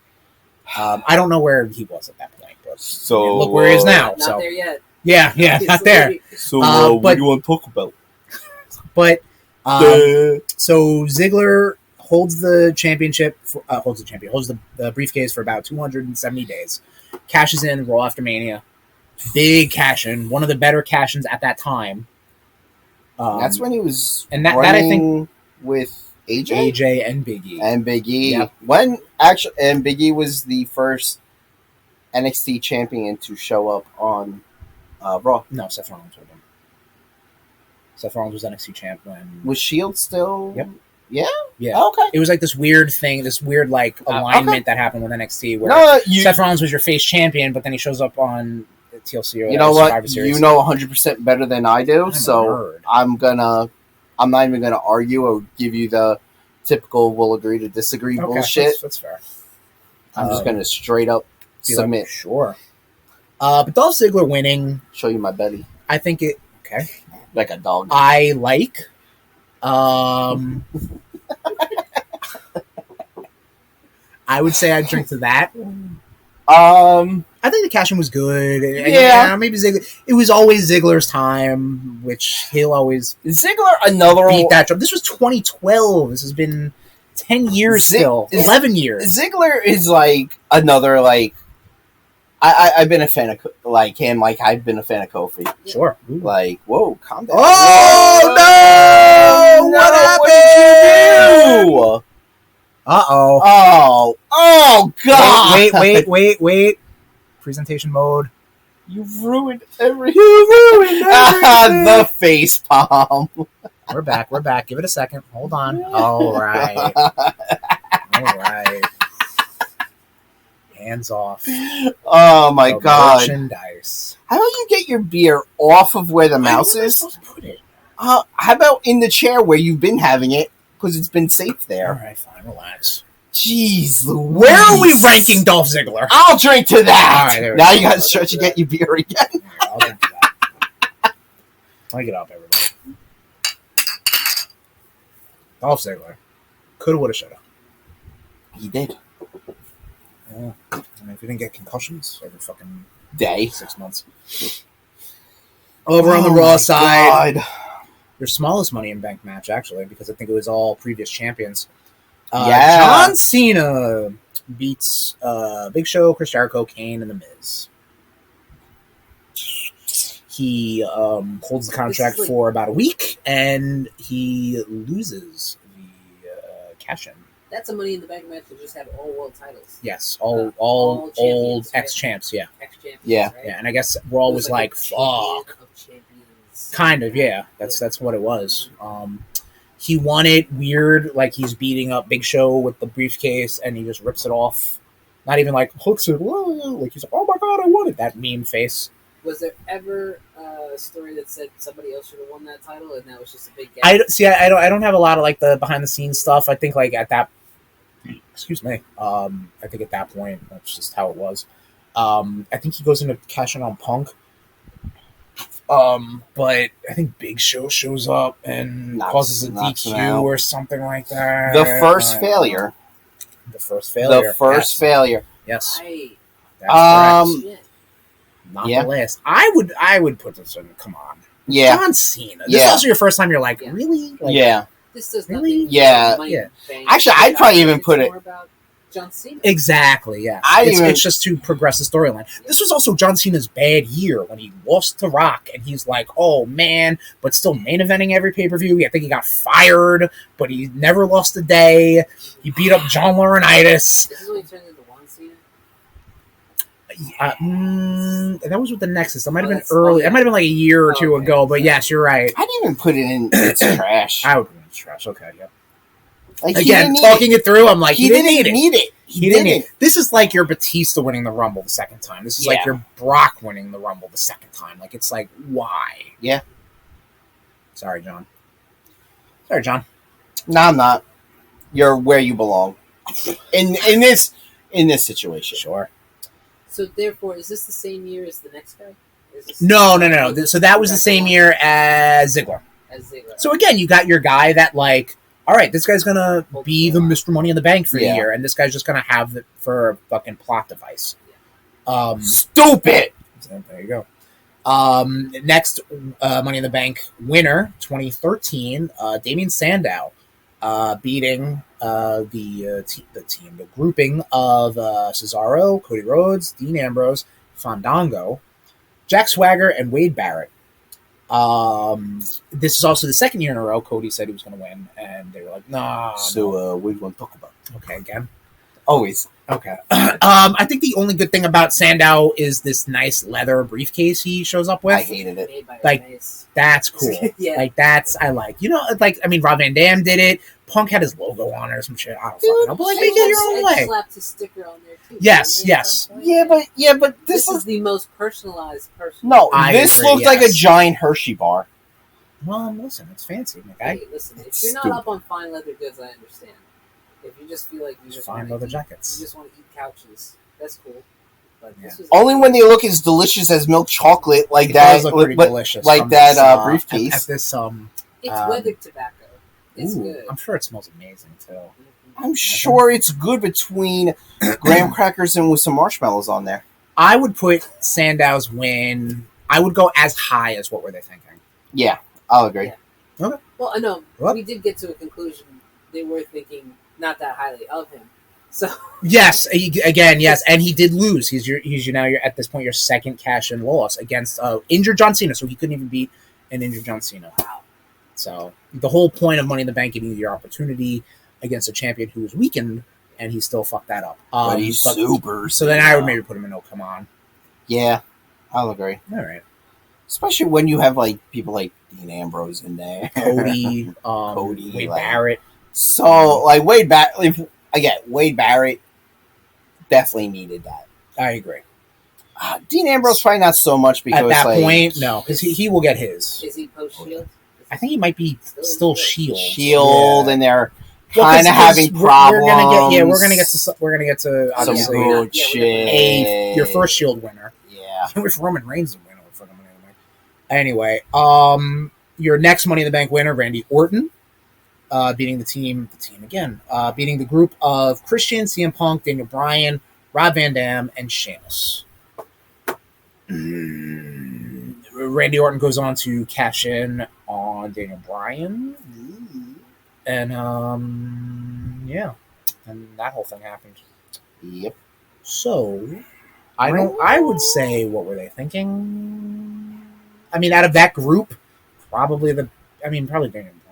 I don't know where he was at that point, but So look where he is now. Not there yet. Yeah, not there. So what do you want to talk about? But so Ziggler holds the championship, holds the briefcase for about 270 days. Cashes in Raw after Mania. Big cash in, one of the better cash ins at that time. That's when he was and that I think with AJ and Big E. And Big E. Yep. And Big E was the first NXT champion to show up on Raw. No, Seth Rollins with him. Seth Rollins was NXT champ when Was Shield still? Yep. Yeah. Yeah. Okay. It was like this weird thing, this weird like alignment that happened with NXT where Seth Rollins was your face champion, but then he shows up on TLC or you know what? Survivor Series. You know 100% better than I do, so I'm not even gonna argue or give you the typical "we'll agree to disagree" bullshit. That's fair. I'm just gonna straight up submit. Like, sure. But Dolph Ziggler winning. Show you my belly. I think it. Okay. Like a dog. I like. I would say I'd drink to that. I think the cash-in was good. Yeah, maybe Ziggler. It was always Ziggler's time, which he'll always Ziggler beat that job. This was 2012. This has been 10 years still. 11 years. Ziggler is like another like. I've been a fan of like him. Like I've been a fan of Kofi. Sure. Ooh. Like whoa, calm down. Oh no! What happened? What did you do? Uh-oh. Oh God! Wait. Presentation mode. You've ruined everything. The face palm. We're back. Give it a second. Hold on. All right. Hands off. Oh my God. Merchandise. How about you get your beer off of where the mouse is? Put it? How about in the chair where you've been having it? Because it's been safe there. All right, fine. Relax. Jeez Louise. Where are we ranking Dolph Ziggler? I'll drink to that. All right, now you got to stretch and get your beer again. Yeah, I'll drink to that. Let get up, everybody. Dolph Ziggler. Coulda, woulda, shoulda. He did. Yeah. I mean, if you didn't get concussions every fucking day, 6 months. Over on the Raw side, God. their smallest Money in Bank match, actually, because I think it was all previous champions. John Cena beats Big Show, Chris Jericho, Kane, and The Miz. He holds the contract for about a week, and he loses the cash-in. That's a Money in the Bank match that just had all world titles. Yes, all old ex-champs, yeah. Ex-champions, Yeah. right? Yeah, and I guess Raw was like fuck. Kind of, yeah. That's what it was. He won it weird, like he's beating up Big Show with the briefcase, and he just rips it off. Not even like hooks it, whoa, like he's like, "Oh my God, I won it!" That meme face. Was there ever a story that said somebody else should have won that title, and that was just a big gap? I don't have a lot of like the behind the scenes stuff. I think like at that, excuse me. I think at that point that's just how it was. I think he goes into cash in on Punk. But I think Big Show shows up and causes a DQ or something like that. The first failure. The first failure. Yes. That's correct. Not the last. I would put this in. Come on. Yeah. John Cena. This is also your first time. You're like, really? Like, yeah. This does really? Yeah. Actually, I'd probably even put it. John Cena. Exactly, yeah. It's just to progress the storyline. This was also John Cena's bad year when he lost to Rock, and he's like, oh man, but still main eventing every pay-per-view. I think he got fired, but he never lost a day. He beat up John Laurinaitis. This is when he turned into Juan Cena? That was with the Nexus. That might have been early. That might have been like a year or two ago, but yes, you're right. I didn't even put it in its trash. I would put it in its trash, okay, yeah. Like, again, talking it through, I'm like, he didn't need it. He didn't need it. This is like your Batista winning the Rumble the second time. This is like your Brock winning the Rumble the second time. Like, it's like, why? Yeah. Sorry, John. No, I'm not. You're where you belong. In this situation. Sure. So therefore, is this the same year as the next guy? No. So that was the same year as Ziggler. So again, you got your guy that like, all right, this guy's gonna be the Mr. Money in the Bank for the year, and this guy's just gonna have it for a fucking plot device. Stupid. So there you go. Next Money in the Bank winner, 2013, Damien Sandow, beating the grouping of Cesaro, Cody Rhodes, Dean Ambrose, Fandango, Jack Swagger, and Wade Barrett. This is also the second year in a row Cody said he was going to win, and they were like, nah. So what do you want to talk about? Okay, again. Always. Okay. I think the only good thing about Sandow is this nice leather briefcase he shows up with. I hated it. Like, that's cool. Yeah. Like, that's, I like. You know, like, I mean, Rob Van Dam did it. Punk had his logo on it or some shit. I don't fucking know. But, like, make it your own way. Slapped his sticker on there, too. Yes. Yeah, but this is the most personalized person. No, this looked like a giant Hershey bar. Well, listen, it's fancy, my guy. Hey, listen, if you're not up on fine leather goods, I understand. If you just feel like you just fine leather jackets, you just want to eat couches, that's cool. But this was only when they look as delicious as milk chocolate, like it that. Does look pretty delicious, like that briefcase. At this it's weathered tobacco. It's good. I'm sure it smells amazing too. I'm sure it's good between graham crackers and with some marshmallows on there. I would put Sandow's win. I would go as high as what were they thinking? Yeah, I'll agree. Yeah. Okay. Well, I know What? we did get to a conclusion. They were thinking not that highly of him. So yes, and he did lose. He's now you're at this point your second cash-in loss against injured John Cena, so he couldn't even beat an injured John Cena. Wow. So the whole point of Money in the Bank giving you your opportunity against a champion who was weakened, and he still fucked that up. But he's super. So then I would maybe put him in no, come on. Yeah, I'll agree. All right. Especially when you have like people like Dean Ambrose in there, Cody, Wade like, Barrett. So like Wade Barrett definitely needed that. I agree. Dean Ambrose probably not so much because at that like, point, no, because he will get his. Is he post Shield? I think he might be still Shield. Shield, yeah. And they're kind of having problems. We're gonna get to obviously some good shit. Your first Shield winner. Yeah, with Roman Reigns to win for Money in the Bank. Anyway, your next Money in the Bank winner, Randy Orton, beating the team again, beating the group of Christian, CM Punk, Daniel Bryan, Rob Van Dam, and Sheamus. Randy Orton goes on to cash in on Daniel Bryan, and and that whole thing happened. Yep. So, I would say, what were they thinking? I mean, out of that group, probably Daniel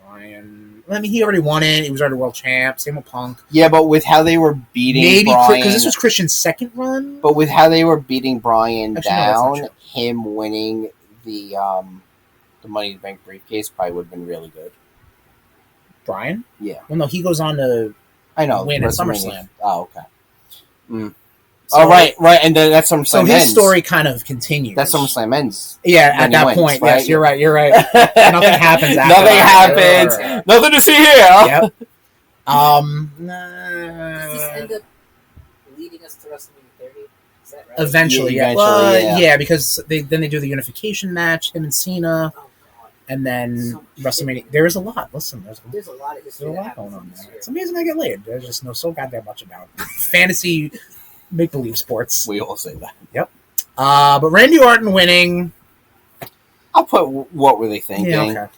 Bryan. I mean, he already won it. He was already world champ. Same with Punk. Yeah, but with how they were beating Bryan, because this was Christian's second run. But with how they were beating Bryan Actually, down, him winning the Money in the Bank briefcase probably would have been really good. Bryan? Yeah. Well, no, he goes on to win at SummerSlam. Oh, okay. So, right, and then that's SummerSlam. So his story kind of continues. That's SummerSlam ends. Yeah, at that point, right? Yes, you're right. Nothing happens after Nothing happens. Right. Nothing to see here. Yep. Does this end up leading us to WrestleMania 30? Is that right? Eventually, yeah. Because they do the unification match, him and Cena, and then WrestleMania. There is a lot. Listen, there's a lot of history. There's a lot going on there. It's amazing I get laid. I just know so goddamn much about fantasy make-believe sports. We all say that. Yep. But Randy Orton winning. I'll put what were they thinking? Yeah, okay.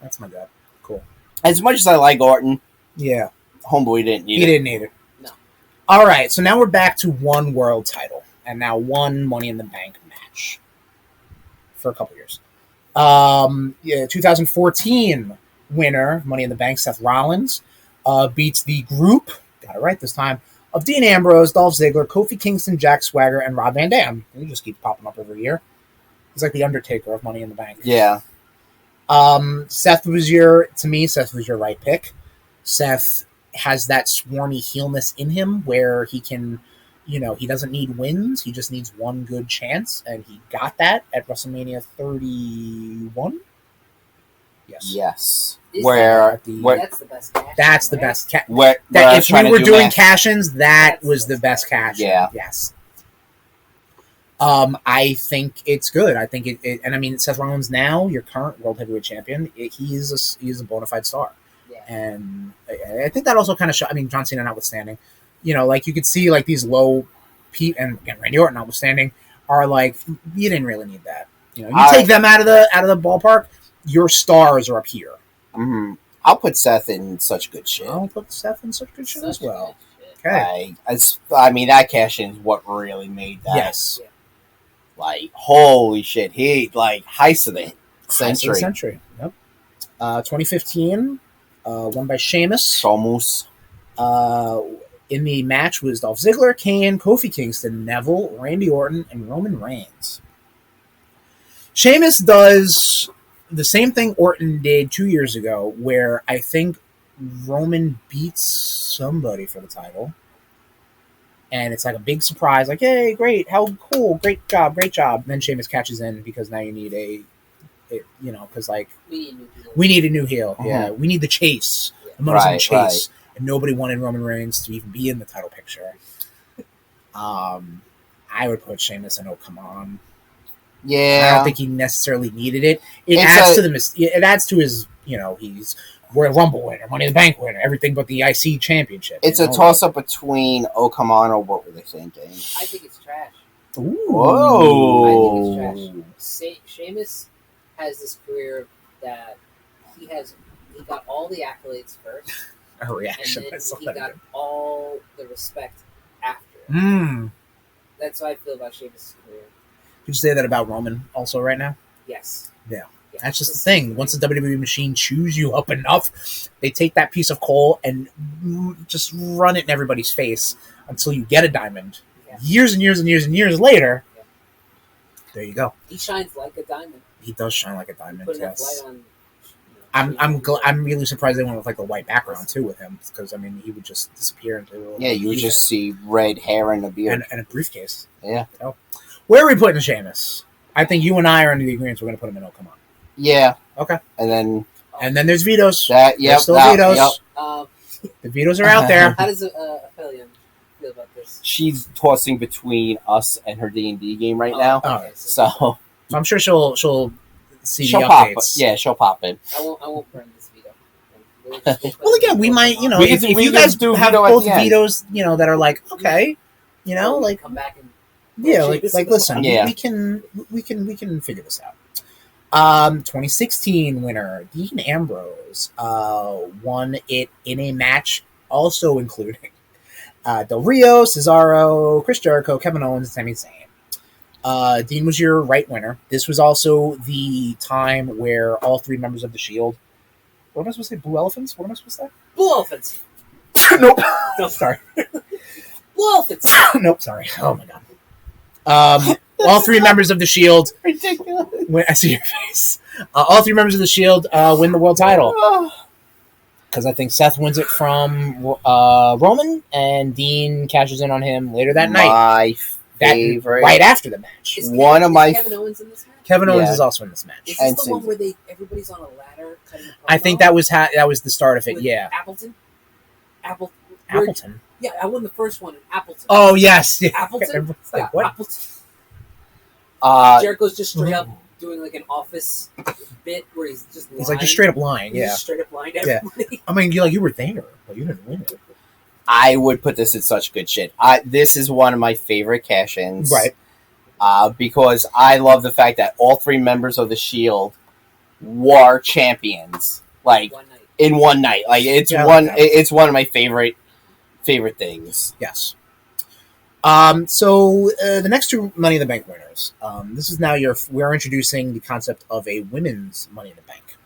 That's my gut. Cool. As much as I like Orton, yeah, homeboy didn't need it. He didn't need it. No. All right, so now we're back to one world title and now one Money in the Bank match for a couple years. 2014 winner Money in the Bank Seth Rollins beats the group. Got it right this time. Of Dean Ambrose, Dolph Ziggler, Kofi Kingston, Jack Swagger, and Rob Van Dam. He just keeps popping up every year. He's like the Undertaker of Money in the Bank. Yeah. Seth was your right pick. Seth has that swarmy heelness in him where he can, he doesn't need wins. He just needs one good chance, and he got that at WrestleMania 31. Yes. That's the best cash. That's the best cash. If we were doing cash-ins, that was the best cash. Yeah. Yes. I think it's good. I think and I mean, Seth Rollins now, your current world heavyweight champion, he's a bona fide star. Yeah. And I think that also kind of I mean, John Cena notwithstanding, like you could see like these low Pete and Randy Orton notwithstanding are like, you didn't really need that. You take them out of the ballpark, your stars are up here. Mm-hmm. I'll put Seth in such good shit. I'll put Seth in such good shit as well. Okay. I mean, that cash in is what really made that. Yes. Like, holy shit. He, like, heist of the century. Yep. 2015, won by Sheamus. Almost. In the match was Dolph Ziggler, Kane, Kofi Kingston, Neville, Randy Orton, and Roman Reigns. Sheamus does the same thing Orton did 2 years ago, where I think Roman beats somebody for the title. And it's like a big surprise, like, hey, great, how cool, great job. And then Sheamus catches in because now you need because like, we need a new heel. Mm-hmm. Yeah, we need the chase. The money's in the chase. Right. And nobody wanted Roman Reigns to even be in the title picture. I would put Sheamus in, come on. Yeah. I don't think he necessarily needed it. It adds to his, he's Royal Rumble winner, Money in the Bank winner, everything but the IC championship. It's a toss-up between Come On or what were they thinking? I think it's trash. Ooh. Whoa. I think it's trash. Sheamus has this career that he got all the accolades first. A reaction. And then he got all the respect after. That's how I feel about Sheamus' career. Could you say that about Roman also right now? Yes. Yeah. That's just the thing. Once the WWE machine chews you up enough, they take that piece of coal and just run it in everybody's face until you get a diamond. Yeah. Years and years and years and years later, there you go. He shines like a diamond. He does shine like a diamond. Yes. Light on, I'm really surprised they went with like a white background too with him, because I mean he would just disappear into you would just see red hair and a beard and a briefcase. Yeah. So, where are we putting Sheamus? I think you and I are under the agreement we're going to put him in Come On. Yeah. Okay. And then there's vetoes. There's still vetoes. Yep. The vetoes are out there. How does Ophelia feel about this? She's tossing between us and her D&D game right now. Okay. So I'm sure she'll see the pop. updates. Yeah, she'll pop in. I won't burn this veto. Well, again, we might, if you guys do have both vetoes, that are like, okay, like come back and listen, we can figure this out. 2016 winner Dean Ambrose won it in a match also including Del Rio, Cesaro, Chris Jericho, Kevin Owens, and Sami Zayn. Dean was your right winner. This was also the time where all three members of the Shield. What am I supposed to say? Blue Elephants? What am I supposed to say? Blue Elephants. Nope. No, sorry. Blue Elephants. Nope, sorry. Oh my god. All three members of the Shield. Ridiculous. I see your face. All three members of the Shield win the world title. Because I think Seth wins it from Roman, and Dean cashes in on him later that night. My favorite. Right after the match. Is Kevin Owens in this match? Kevin Owens is also in this match. Is this the one where everybody's on a ladder? I think that was the start of it. Yeah. Appleton. Yeah, I won the first one in Appleton. Oh yes. Appleton. Like, what? Appleton. Jericho's just straight up doing like an office bit where he's just lying. He's like just straight up lying. He's just straight up lying to everybody. Yeah. I mean, you were there, but you didn't win it. I would put this in such good shit. This is one of my favorite cash-ins. Right. Because I love the fact that all three members of the Shield were champions. Like, in one night. Like, it's one of my favorite things. Yes. So the next two Money in the Bank winners. This is now we're introducing the concept of a women's Money in the Bank.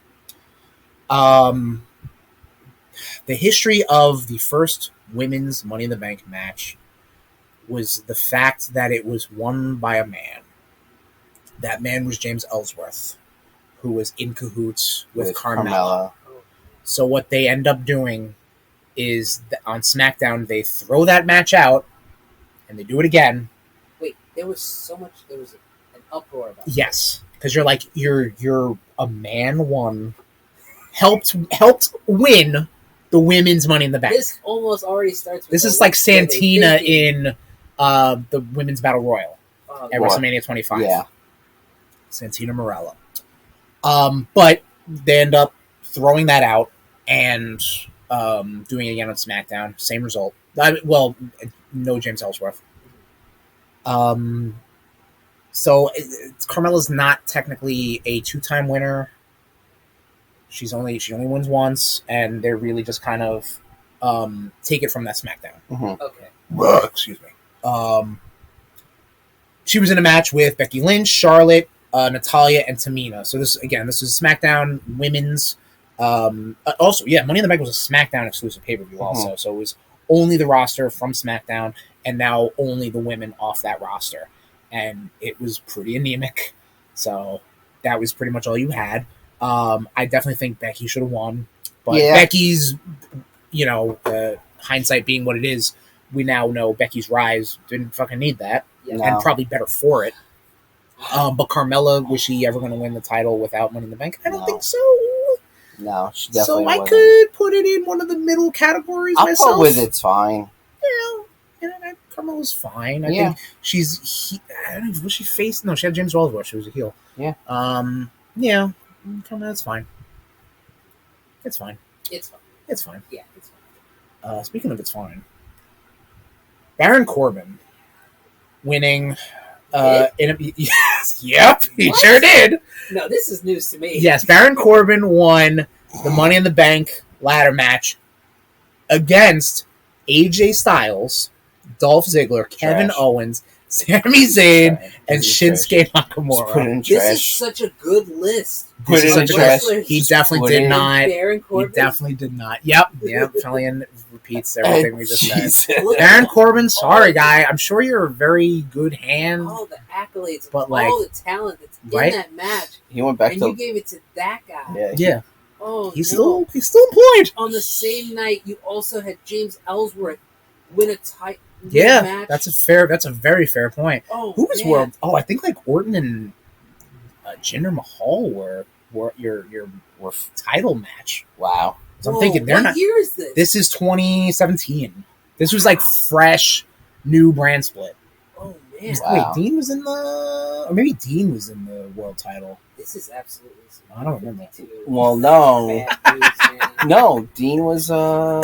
The history of the first women's Money in the Bank match was the fact that it was won by a man. That man was James Ellsworth, who was in cahoots with Carmella. So what they end up doing is on SmackDown, they throw that match out, and they do it again. Wait, there was an uproar about it. Yes, because you're a man won, helped win the women's Money in the Bank. This almost already starts with this is like Santina in the Women's Battle Royal. at WrestleMania 25. Yeah. Santino Marella. But they end up throwing that out and doing it again on SmackDown. Same result. No James Ellsworth. So Carmella's not technically a 2-time winner. She only wins once, and they're really just kind of take it from that SmackDown. Mm-hmm. Okay. Excuse me. She was in a match with Becky Lynch, Charlotte, Natalya, and Tamina. So this is SmackDown Women's. Also, Money in the Bank was a SmackDown exclusive pay-per-view also. So it was only the roster from SmackDown, and now only the women off that roster. And it was pretty anemic. So that was pretty much all you had. I definitely think Becky should have won. But Becky's, hindsight being what it is, we now know Becky's rise didn't fucking need that. And probably better for it. But Carmella, was she ever going to win the title without Money in the Bank? I don't think so. No, she definitely wasn't. Could put it in one of the middle categories myself. I'll put with it's fine. Carmella's fine. I think I don't know, was she face? No, she had James Ellsworth. She was a heel. Yeah. Carmella's fine. It's fine. It's fine. It's fine. Yeah, it's fine. Speaking of it's fine, Baron Corbin winning yes, yep, he sure did. No, this is news to me. Yes, Baron Corbin won the Money in the Bank ladder match against AJ Styles, Dolph Ziggler, Kevin Owens, Sami Zayn, and Shinsuke Nakamura. This is such a good list. Put it in trash. He definitely did not. Baron Corbin? He definitely did not. Yep. Fellion repeats everything we just said. Look, Baron Corbin, sorry, guy. I'm sure you're a very good hand. All the accolades, but all the talent that's in that match. He went back and you gave it to that guy. Yeah. Oh, he's still employed. On the same night, you also had James Ellsworth win a title. Yeah, match. that's a very fair point. Oh, who was world? Oh, I think like Orton and Jinder Mahal were your title match. Wow. So I'm thinking they're not. What year is this? This is 2017. This was like fresh, new brand split. Oh man! Wow. Wait, Dean was in the, or maybe Dean was in the world title. This is absolutely. I don't remember. Well, no. No, Dean was. No,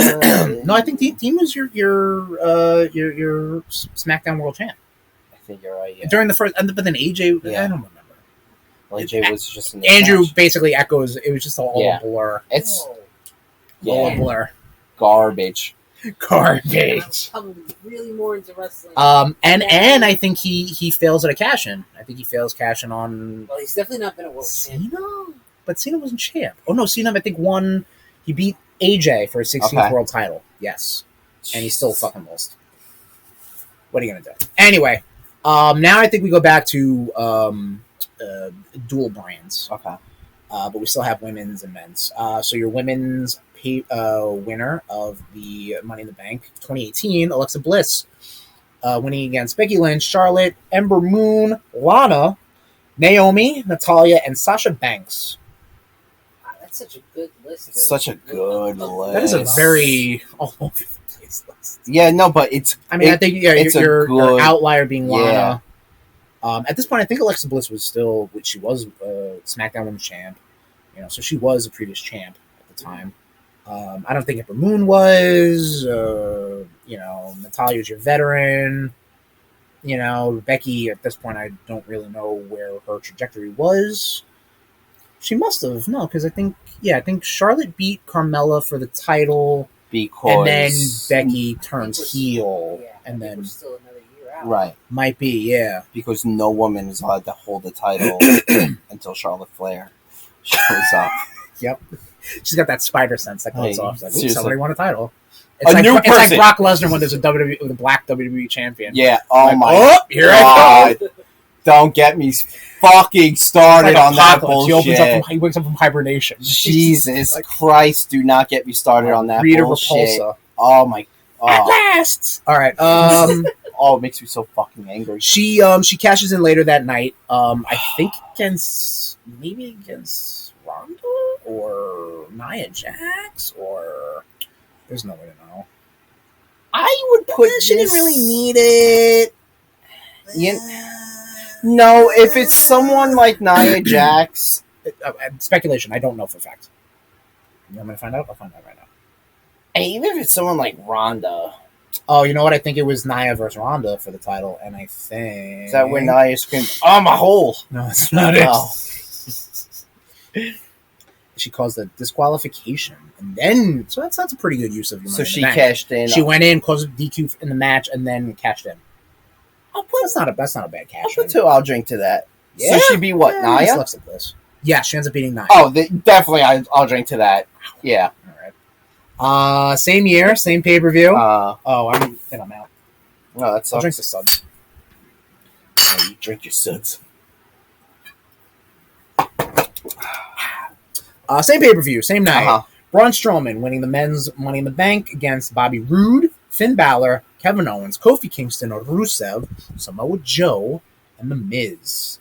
I think Dean was your SmackDown World Champ. I think you're right. Yeah. During the first, but then AJ, I don't remember. Well, AJ was just in the Andrew match. Basically echoes. It was just all a blur. It's all a blur. Garbage. Garbage. Probably really more into wrestling. And I think he fails at a cash in. I think he fails cash in on. Well, he's definitely not been a world champ. Cena, but Cena wasn't champ. Oh no, Cena I think won. He beat AJ for his 16th world title. Yes, and he still fucking lost. What are you gonna do? Anyway, now I think we go back to dual brands. Okay. But we still have women's and men's. So your women's winner of the Money in the Bank 2018, Alexa Bliss, winning against Becky Lynch, Charlotte, Ember Moon, Lana, Naomi, Natalya, and Sasha Banks. Wow, that's such a good list. It's such a good list. That is a very all over the place list. Yeah, no, but it's. I mean, I think your outlier being Lana. Yeah. At this point, I think Alexa Bliss was still, she was SmackDown Women's Champ, so she was a previous champ at the time. I don't think Ember Moon was, Natalya's your veteran. Becky, at this point, I don't really know where her trajectory was. She must have, because I think Charlotte beat Carmella for the title, because and then Becky turns heel, and then still another year out. Right, might be, yeah, because no woman is allowed to hold the title until Charlotte Flair shows up. Yep, she's got that spider sense that goes off. Like, somebody won a title. It's like Brock Lesnar when there's a WWE, the black WWE champion. Yeah. Here I go. Don't get me fucking started on that bullshit. He wakes up from hibernation. Jesus Christ! Do not get me started on that bullshit. Repulsa. Oh my! At last. All right. It makes me so fucking angry. She cashes in later that night. I think against Ronda or Nia Jax, or there's no way to know. I would put she didn't really need it. Yeah. No, if it's someone like Nia Jax, Speculation. I don't know for a fact. You want me to find out? I'll find out right now. and even if it's someone like Ronda, Oh, you know what? I think it was Nia versus Ronda for the title, and I think is that when Nia screams, "Oh, my hole"? No, that's not it. She caused a disqualification, and then so that's a pretty good use of your money. So in the she bank. cashed in. She went in, caused a DQ in the match, and then cashed in. That's not a bad cash. I'll put two. I'll drink to that. Yeah. So she'd be what, Nia? Let's look at this. Yeah, she ends up beating Nia. Oh, definitely. I'll drink to that. Yeah. All right. Same year, same pay per view. Oh, I think I'm out. no, that's I'll drink the suds. Oh, you drink your suds. Same pay per view, same night. Uh-huh. Braun Strowman winning the men's Money in the Bank against Bobby Roode, Finn Balor, Kevin Owens, Kofi Kingston, Rusev, Samoa Joe, and The Miz.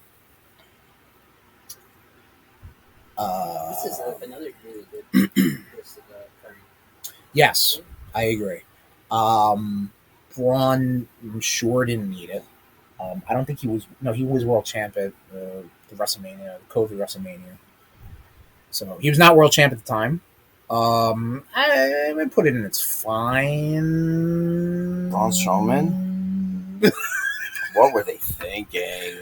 This is another really good list of current. Yes, I agree. Braun, I'm sure, didn't need it. I don't think he was. No, he was world champ at the WrestleMania, the COVID WrestleMania. So he was not world champ at the time. I would put it in its fine. Braun Strowman? What were they thinking?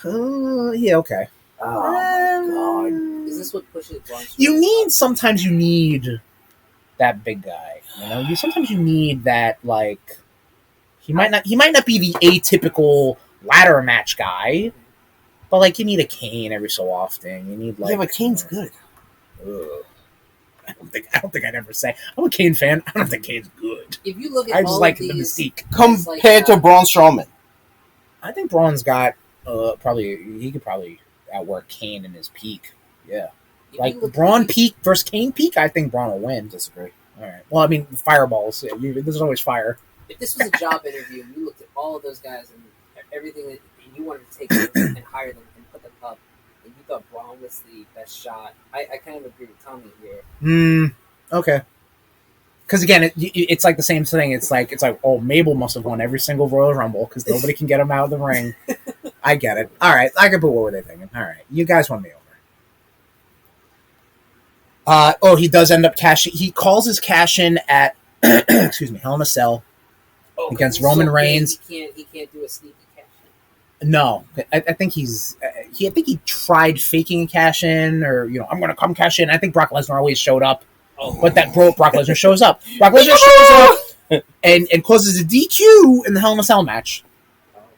Yeah, okay. Oh my god! Is this what pushes Braun Strowman? You need sometimes you need that big guy. You know, sometimes you need that like he might not be the atypical ladder match guy, but like you need a Kane every so often. You need like Yeah, but Kane's good. I don't think I'd ever say I'm a Kane fan. I don't think Kane's good. If you look at I just all like of the these, mystique. Compared to Braun Strowman. I think Braun's got he could probably outwork Kane in his peak. Yeah. if Like you look Braun at these- peak versus Kane peak, I think Braun will win. Disagree. All right. Well, I mean, fireballs. Yeah, there's always fire. If this was a job interview, and you looked at all of those guys and everything that and you wanted to take them and hire them and put them up, and you thought Braun was the best shot, I kind of agree with Tommy here. Okay. Because again, it's like the same thing. It's like oh, Mabel must have won every single Royal Rumble because nobody can get him out of the ring. I get it. All right, I can put what were they thinking. All right, you guys won me over. He does end up cashing. He calls his cash in at excuse me, Hell in a Cell against Roman Reigns. He can't do a sneaky cash in. No, I think I think he tried faking a cash in, or I'm going to come cash in. I think Brock Lesnar always showed up, but that Brock Lesnar shows up. Brock Lesnar shows up and causes a DQ in the Hell in a Cell match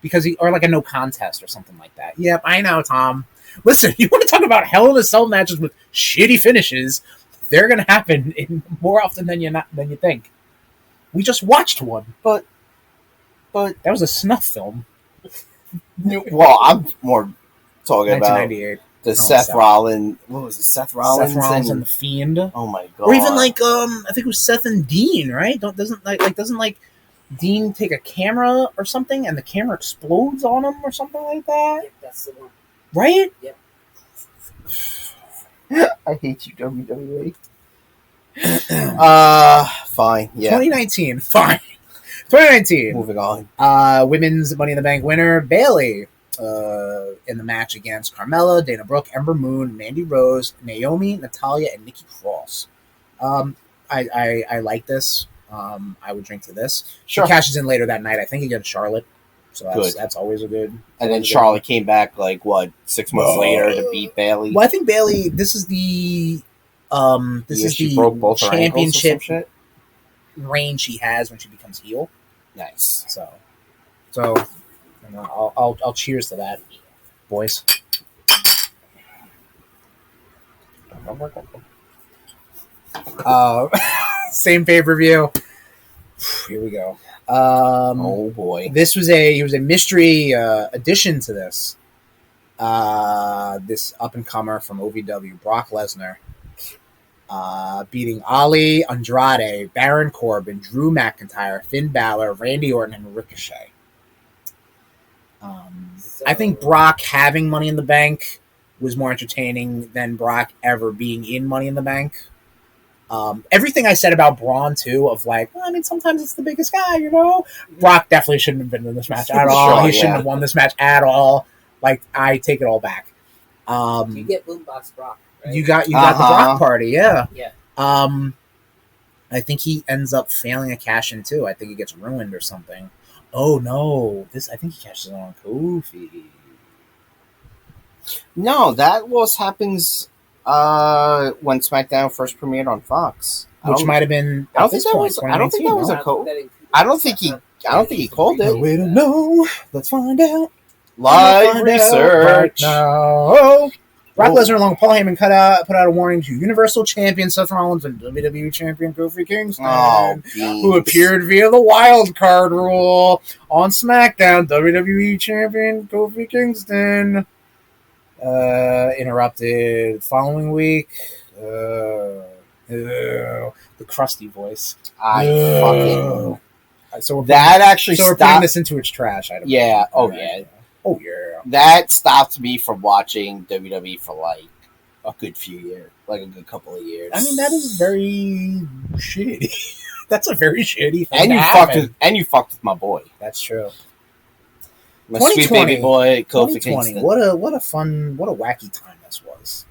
because or like a no contest or something like that. Yep, I know, Tom. Listen, you want to talk about Hell in a Cell matches with shitty finishes? They're going to happen more often than you think. We just watched one, but that was a snuff film. Well, I'm more talking about 1998. the Seth Rollins. What was it? Seth Rollins and the Fiend. Oh my god! Or even like I think it was Seth and Dean, right? Doesn't Dean take a camera or something and the camera explodes on him or something like that? Yeah, that's the one. Right? Yep. I hate you, WWE. Fine. Yeah. 2019. Fine. 2019. Moving on. Women's Money in the Bank winner Bayley in the match against Carmella, Dana Brooke, Ember Moon, Mandy Rose, Naomi, Natalya, and Nikki Cross. I like this. I would drink to this. Sure. She cashes in later that night, I think, against Charlotte. So that's always a good. And then Charlotte came back 6 months later to beat Bayley. Well, I think Bayley. This is the she broke both her ankles or some championship shit? reign she has when she becomes heel. Nice. So I'll cheers to that, boys. Same pay-per-view. Here we go. Oh boy. This was a mystery addition to this. This up and comer from OVW, Brock Lesnar, beating Ali, Andrade, Baron Corbin, Drew McIntyre, Finn Balor, Randy Orton, and Ricochet. I think Brock having Money in the Bank was more entertaining than Brock ever being in Money in the Bank. Everything I said about Braun too, of sometimes it's the biggest guy, Brock definitely shouldn't have been in this match at all. He shouldn't have won this match at all. Like, I take it all back. You get Boombox Brock, right? You got the Brock party, yeah. Yeah. I think he ends up failing a cash in too. I think he gets ruined or something. Oh no! I think he cashes in on Kofi. No, that happens when SmackDown first premiered on Fox, Which might have been. I don't think that was. I don't think that was a code. I don't think he called it. We don't know. Let's find out. Live research. Right now. Brock Lesnar along with Paul Heyman put out a warning to Universal Champion Seth Rollins and WWE Champion Kofi Kingston, who appeared via the wild card rule on SmackDown. WWE Champion Kofi Kingston interrupted following week. The crusty voice. So we're putting putting this into its trash. Yeah. Oh yeah. That stopped me from watching WWE for like a good few years, like a good couple of years. I mean, that is very shitty. That's a very shitty thing. And you fucked with my boy. That's true. My sweet baby boy, Kofi Kingston. What a wacky time this was.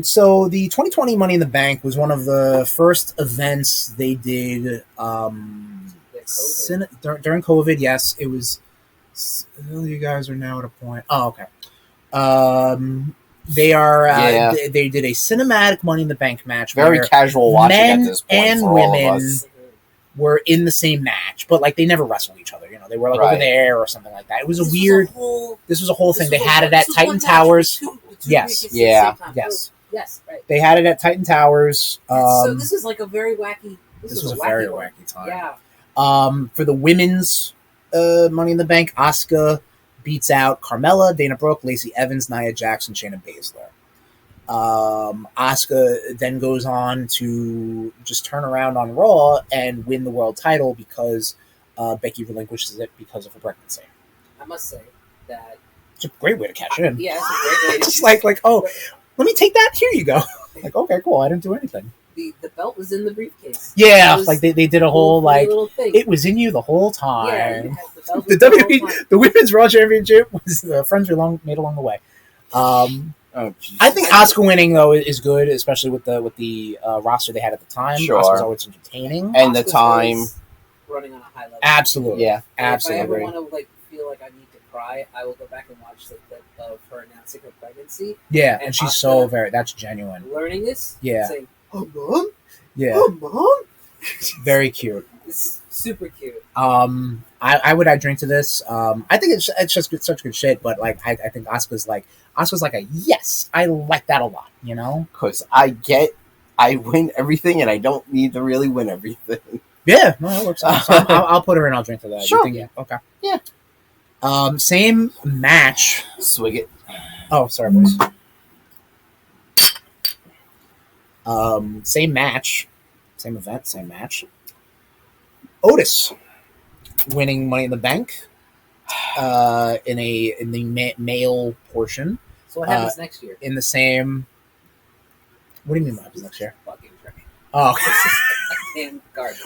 So the 2020 Money in the Bank was one of the first events they did during COVID. Yes, it was. You guys are now at a point. Oh, okay. They are. They did a cinematic Money in the Bank match. Very casual watching men at this point and for women all of us. Were in the same match, but like they never wrestled each other. You know, they were like over there or something like that. It was a weird. This was a whole thing. They had it at Titan Towers. Yes. Yeah. Yes. Yes. Right. They had it at Titan Towers. So this is like a very wacky. This was a very wacky time. Yeah. For the women's Money in the Bank, Asuka beats out Carmella, Dana Brooke, Lacey Evans, Nia Jax, and Shayna Baszler. Asuka then goes on to just turn around on Raw and win the world title because Becky relinquishes it because of her pregnancy. I must say that it's a great way to cash in. Yeah, it's a great way to just like oh, let me take that. Here you go. Like, okay, cool. I didn't do anything. The belt was in the briefcase. Yeah, like they did a whole like thing. It was in you the whole time. Yeah, the WWE, the Women's Raw Championship was friends made along the way. I think Asuka winning though is good, especially with the roster they had at the time. Sure. Asuka's always entertaining, and the time running on a high level. Absolutely, yeah, absolutely. If I ever want to feel like I need to cry, I will go back and watch the clip of her announcing her pregnancy. Yeah, and she's so that's genuine. Learning this, saying, "Oh mom, yeah, oh mom," very cute. It's super cute. I would add drink to this. I think it's just such good shit. But like, I think Asuka's like a yes. I like that a lot. You know, because I win everything, and I don't need to really win everything. Yeah, no, that works. So I'll put her in. I'll drink to that. Sure. Yeah. Okay. Yeah. Same match. Swig it. Oh, sorry, boys. Same match, same event, same match. Otis winning Money in the Bank in the male portion. So what happens next year? In the same. What do you mean what happens next year? Fucking trash. Oh,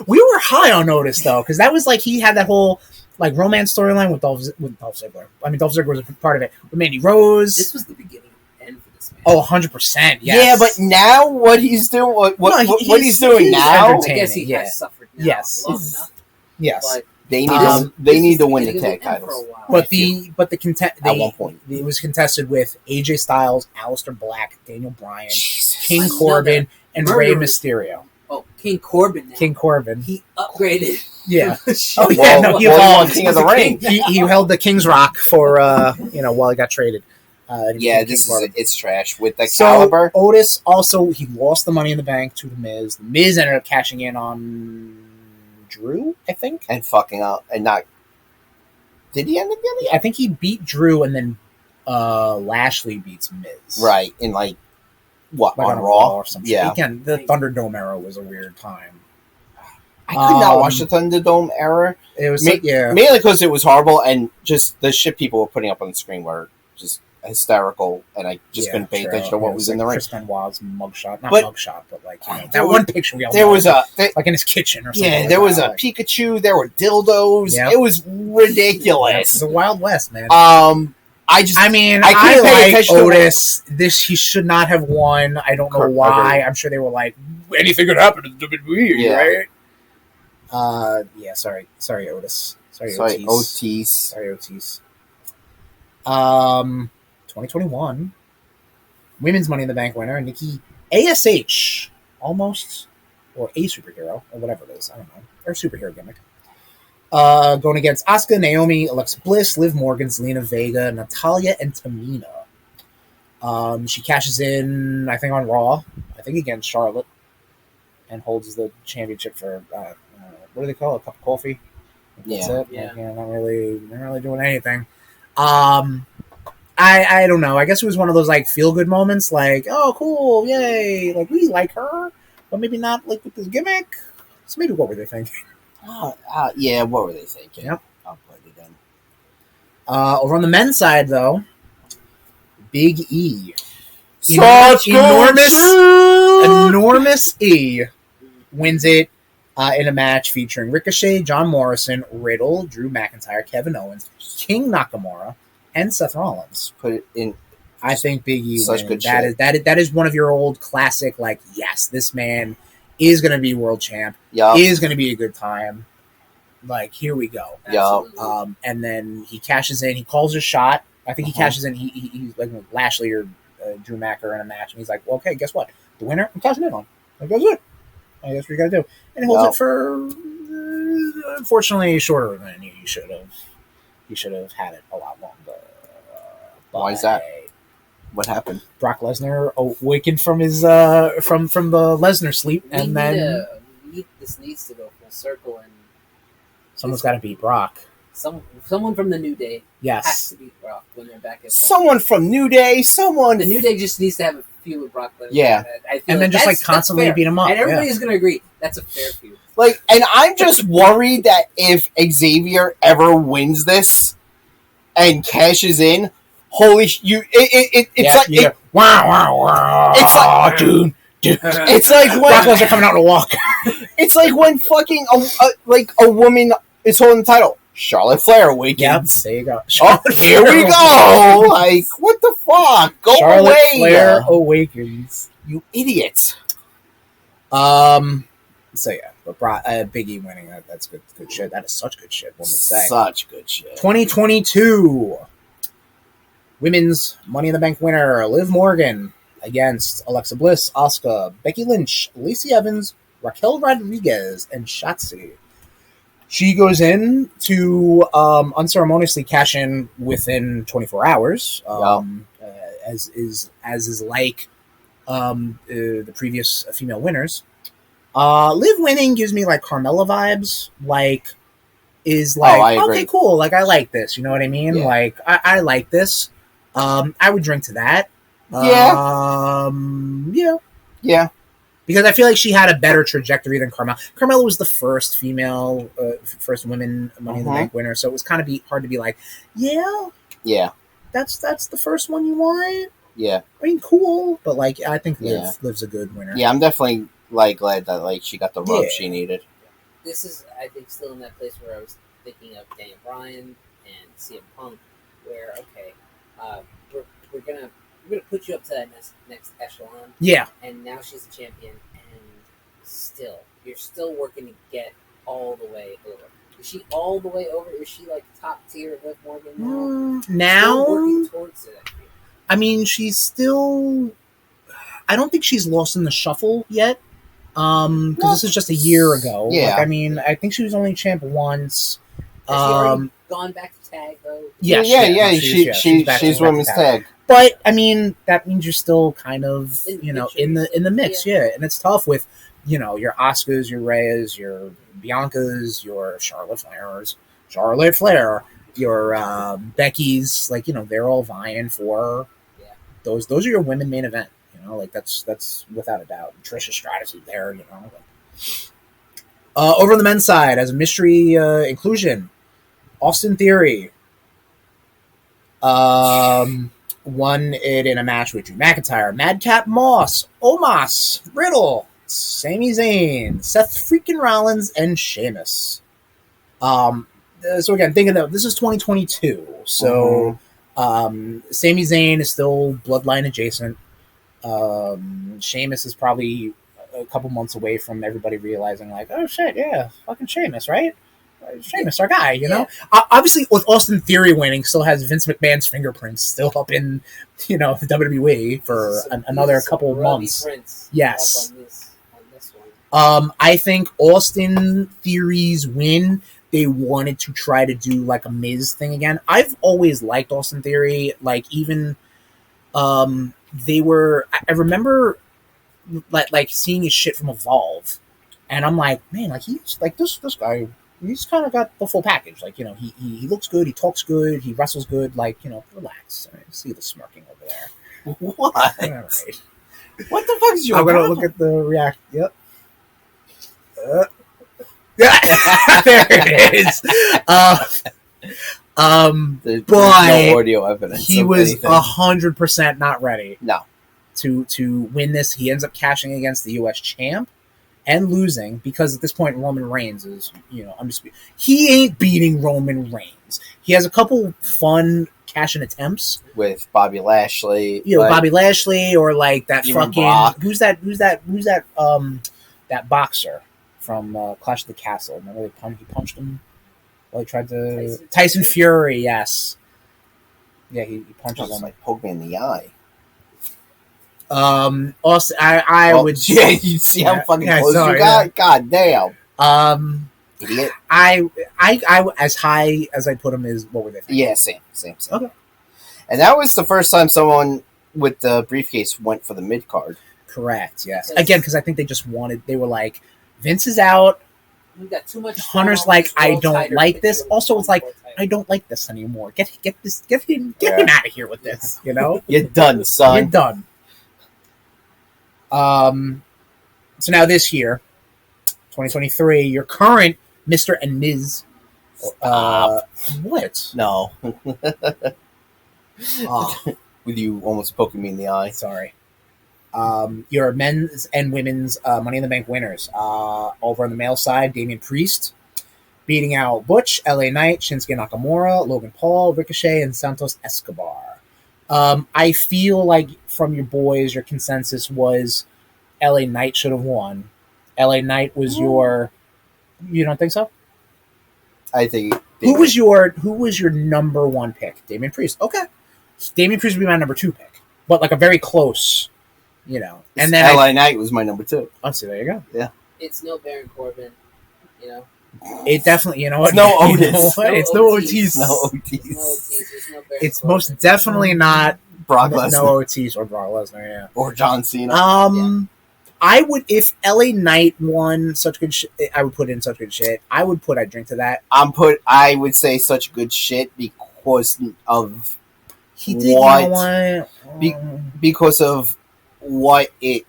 we were high on Otis though, because that was like he had that whole like romance storyline with Dolph Ziggler. I mean, Dolph Ziggler was a part of it. With Mandy Rose. This was the beginning and end for this man. Oh, 100%. Yes. Yeah, but now what he's doing, what he's doing now, I guess he has suffered now long enough. Yes. But they need to win the tag titles. But the at one point it was contested with AJ Styles, Aleister Black, Daniel Bryan, King Corbin, and Rey Mysterio. Oh, King Corbin now. King Corbin. He upgraded. Yeah. Oh yeah. No, he evolved. King of the Ring. He held the King's Rock for while he got traded. It's trash with the caliber. Otis also he lost the Money in the Bank to the Miz. The Miz ended up cashing in on Drew, I think, and fucking up and not. Did he end up getting? I think he beat Drew, and then Lashley beats Miz. Right in like what like on Raw or something. Yeah. Again, the Thunderdome era was a weird time. I could not watch the Thunderdome era. It was mainly because it was horrible and just the shit people were putting up on the screen were just hysterical, and I just couldn't pay attention to what was in the ring. Chris Benoit's mugshot, not But- mugshot, but like that one picture we all There know, was like in his kitchen or something. yeah, like there was that, a Pikachu. There were dildos. Yep. It was ridiculous. the Wild West, man. I mean, I couldn't pay like attention to Otis. He should not have won. I don't know why. I'm sure they were like, anything could happen to the WWE, right? Yeah. Sorry, Otis. Sorry, Otis. Sorry, Otis. 2021 Women's Money in the Bank winner, Nikki ASH, almost, or a superhero, or whatever it is. I don't know. Or superhero gimmick. Going against Asuka, Naomi, Alexa Bliss, Liv Morgan, Zelina Vega, Natalya, and Tamina. She cashes in, I think, on Raw. I think against Charlotte, and holds the championship for what do they call it? A cup of coffee. That's it. Yeah. Like, not really doing anything. I don't know. I guess it was one of those like feel good moments, like, oh cool, yay, like we like her, but maybe not like with this gimmick. So maybe what were they thinking? Yeah, what were they thinking? Yep. I'll put it in. Over on the men's side, though, Big E, enormous E, wins it in a match featuring Ricochet, John Morrison, Riddle, Drew McIntyre, Kevin Owens, King Nakamura, and Seth Rollins. Put it in. I think Big E Such good shit. That is one of your old classic, like, yes, this man is going to be world champ. Yeah. Is going to be a good time. Like, here we go. Yeah. And then he cashes in. He calls his shot. I think he cashes in. He's like Lashley or Drew Mac are in a match, and he's like, well, okay, guess what? The winner, I'm cashing in on. Like, that's it. I guess what you got to do. And he holds it for, unfortunately, shorter than he should have. He should have had it a lot longer. Why is that? What happened? Brock Lesnar awakened from his from the Lesnar sleep, and then this needs to go full circle, and someone's got to beat Brock. Someone from the New Day has to beat Brock when they're back at someone from New Day. The New Day just needs to have a feud with Brock Lesnar. Yeah, and then just like constantly beat him up, and everybody's gonna agree that's a fair feud. Like, and I'm just worried that if Xavier ever wins this and cashes in, it's like wow. It's like, dude. It's like when Brock Lesnar coming out to walk. It's like when fucking a woman is holding the title. Charlotte Flair awakens. Yep, there you go. Here we go. Like, what the fuck? Go Charlotte away. Flair awakens. You idiots. So yeah, but Big E winning, that's good shit. That is such good shit, one would say. Such good shit. 2022 Women's Money in the Bank winner, Liv Morgan against Alexa Bliss, Asuka, Becky Lynch, Lacey Evans, Raquel Rodriguez, and Shotzi. She goes in to unceremoniously cash in within 24 hours, as is like the previous female winners. Liv winning gives me like Carmella vibes. Like, okay, cool. Like, I like this. You know what I mean? Yeah. Like, I like this. I would drink to that. Yeah. Yeah. Because I feel like she had a better trajectory than Carmella. Carmella was the first female, first women Money in the Bank winner, so it was kind of hard to be like, yeah, that's the first one you want. Yeah, I mean, cool, but like, I think Liv's a good winner. Yeah, I'm definitely like glad that like she got the rub she needed. This is, I think, still in that place where I was thinking of Daniel Bryan and CM Punk, where we're gonna put you up to that next echelon. Yeah. And now she's a champion, and you're still working to get all the way over. Is she all the way over? Is she like top tier Liv Morgan now? Still working towards it, I mean, she's still. I don't think she's lost in the shuffle yet. Because this is just a year ago. Yeah. Like, I mean, I think she was only champ once. Has she already gone back to tag though? Yeah. She's women's tag. But I mean, that means you're still kind of in the mix, yeah. And it's tough with your Asukas, your Rheas, your Biancas, your Charlotte Flair, your Becky's. Like they're all vying for those. Those are your women main event. Like that's without a doubt. Trish Stratus is there. Over on the men's side, as a mystery inclusion, Austin Theory. won it in a match with Drew McIntyre, Madcap Moss, Omos, Riddle, Sami Zayn, Seth freaking Rollins, and Sheamus. So again, thinking that this is 2022, so Sami Zayn is still Bloodline adjacent. Sheamus is probably a couple months away from everybody realizing, like, oh shit, yeah, fucking Sheamus, right? Sheamus, our guy, you know? Obviously, with Austin Theory winning, still has Vince McMahon's fingerprints still up in, the WWE for another couple of months. Yes. On this one. I think Austin Theory's win, they wanted to try to do like a Miz thing again. I've always liked Austin Theory. Like, even they were. I remember like seeing his shit from Evolve, and I'm like, man, like he's like this guy. He's kind of got the full package. Like, he looks good, he talks good, he wrestles good. Like, relax. I see the smirking over there. What? All right. What the fuck is your I'm gonna problem? look at the react. Yep. There it is. There's boy, no audio evidence. he of was anything. 100% not ready No. to win this. He ends up cashing against the U.S. champ and losing because at this point Roman Reigns is, undisputed. He ain't beating Roman Reigns. He has a couple fun cash-in attempts With Bobby Lashley. Bobby Lashley or like that Even fucking Brock. who's that that boxer from Clash of the Castle. Remember he punched him? Well, he tried to Tyson Fury. Yes. Yeah, he punches him. Like poke me in the eye. Also, I would. Yeah, you see how fucking close sorry, you got? God damn. Idiot. I as high as I put him is what were they thinking? Yeah, same. Okay. And that was the first time someone with the briefcase went for the mid card. Correct. Yes. Again, because I think they were like, Vince is out. We've got too much. Hunter's like, I don't like this. Also, it's like, I don't like this anymore. Get him out of here with this. You're done, son. You're done. So now this year, 2023, your current Mr. and Ms. What? No. Oh, With you almost poking me in the eye. sorry. Your men's and women's Money in the Bank winners. Over on the male side, Damian Priest beating out Butch, LA Knight, Shinsuke Nakamura, Logan Paul, Ricochet, and Santos Escobar. I feel like from your boys, your consensus was LA Knight should have won. LA Knight was your. You don't think so? I think. Who was your number one pick? Damian Priest. Okay, Damian Priest would be my number 2 pick, but like a very close. And then LA Knight was my number 2. Oh, so there you go. Yeah. It's no Baron Corbin, It definitely, you know what? It's no You know Otis. what? It's no Otis. No No Otis. Otis, there's no Baron It's Corbin. most definitely not Brock no Lesnar. Otis or Brock Lesnar. Yeah. Or John Cena. I would, if LA Knight won such good shit, I would put in such good shit. I would put I drink to that. I would say such good shit because of He did What? because of what it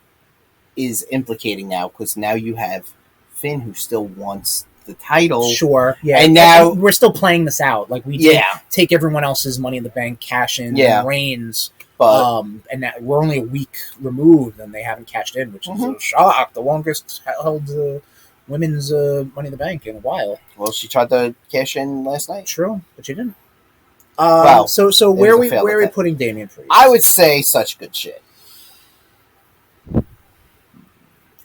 is implicating now. Because now you have Finn who still wants the title. Sure, yeah. And now we're still playing this out. Like we did yeah, take everyone else's Money in the Bank cash in. Yeah. Reigns. but And that we're only a week removed, and they haven't cashed in, which is a shock. The longest held women's Money in the Bank in a while. well, she tried to cash in last night. True, but you didn't. Well, so was where a we failed where are we attempt. putting Damian Priest? I would say such good shit.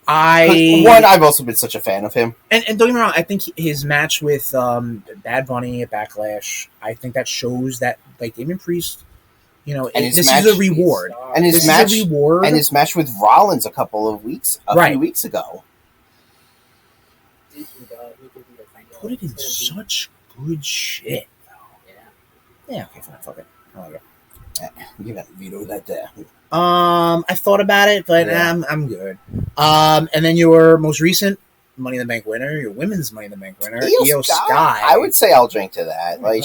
'Cause, one, I've also been such a fan of him. And don't get me wrong, I think his match with Bad Bunny at Backlash, I think that shows that like Damian Priest, And this his is match- a reward. And his This match, is a reward. and his match with Rollins a few weeks ago. He could be a thing. put it in such good shit. Yeah. Yeah, okay, fine, fuck it. I like it. You got to veto that there. I thought about it, but Yeah. I'm good. And then your most recent Money in the Bank winner, your women's Money in the Bank winner, Io Sky. I would say I'll drink to that. Like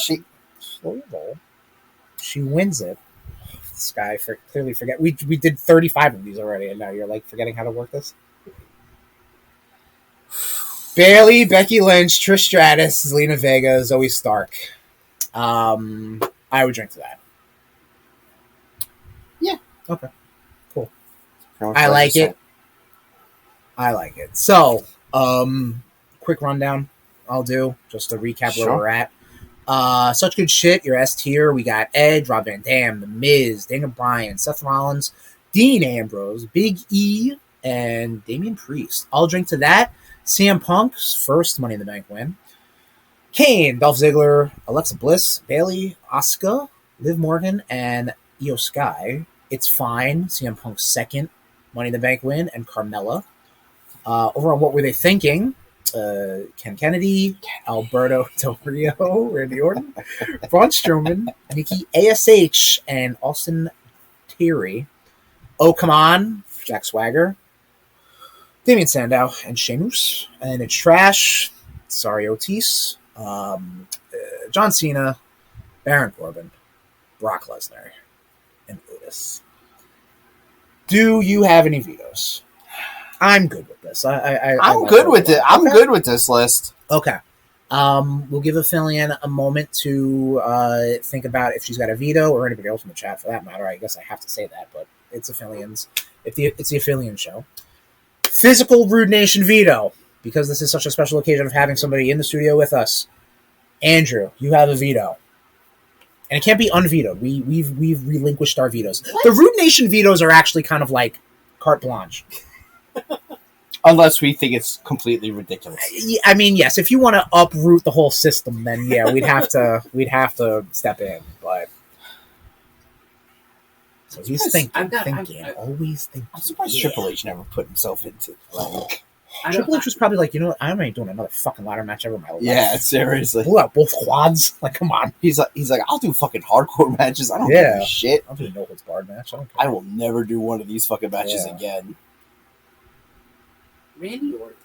Slow roll. She wins it. Sky clearly forget. We did 35 of these already, and now you're like forgetting how to work this. Bailey, Becky Lynch, Trish Stratus, Zelina Vega, Zoe Stark. I would drink to that. Okay, cool. Pretty much I what like just it. I like it. So, quick rundown I'll do just to recap where Sure. we're at. Such good shit. Your S tier. We got Edge, Rob Van Dam, The Miz, Daniel Bryan, Seth Rollins, Dean Ambrose, Big E, and Damian Priest. I'll drink to that. CM Punk's first Money in the Bank win. Kane, Dolph Ziggler, Alexa Bliss, Bayley, Asuka, Liv Morgan, and Io Sky. It's fine. CM Punk's second Money in the Bank win, and Carmella. Overall, what were they thinking? Ken Kennedy, Alberto Del Rio, Randy Orton, Braun Strowman, Nikki ASH, and Austin Theory. Oh, come on, Jack Swagger, Damian Sandow, and Sheamus. And it's trash. Sorry, Otis. John Cena, Baron Corbin, Brock Lesnar, and Otis. Do you have any vetoes? I'm good with this. I'm good with it. I'm good with this list. Okay. We'll give Aphelion a moment to think about if she's got a veto, or anybody else in the chat for that matter. I guess I have to say that, but it's Aphelions. It's the Aphelion show. Physical Rude Nation veto, because this is such a special occasion of having somebody in the studio with us. Andrew, you have a veto. And it can't be unvetoed. We've relinquished our vetoes. What? The Rude Nation vetoes are actually kind of like carte blanche. Unless we think it's completely ridiculous. I mean, yes. If you want to uproot the whole system, then yeah, we'd have to step in. But so he's thinking. Always thinking. I'm surprised Triple H never put himself into like. Triple H was probably like, you know what? I ain't doing another fucking ladder match ever in my life. Yeah, seriously. Pull out both quads. Like, come on. He's like, I'll do fucking hardcore matches. I don't give a shit. I'll do a no holds barred match. I don't care. I will never do one of these fucking matches again. Randy Orton.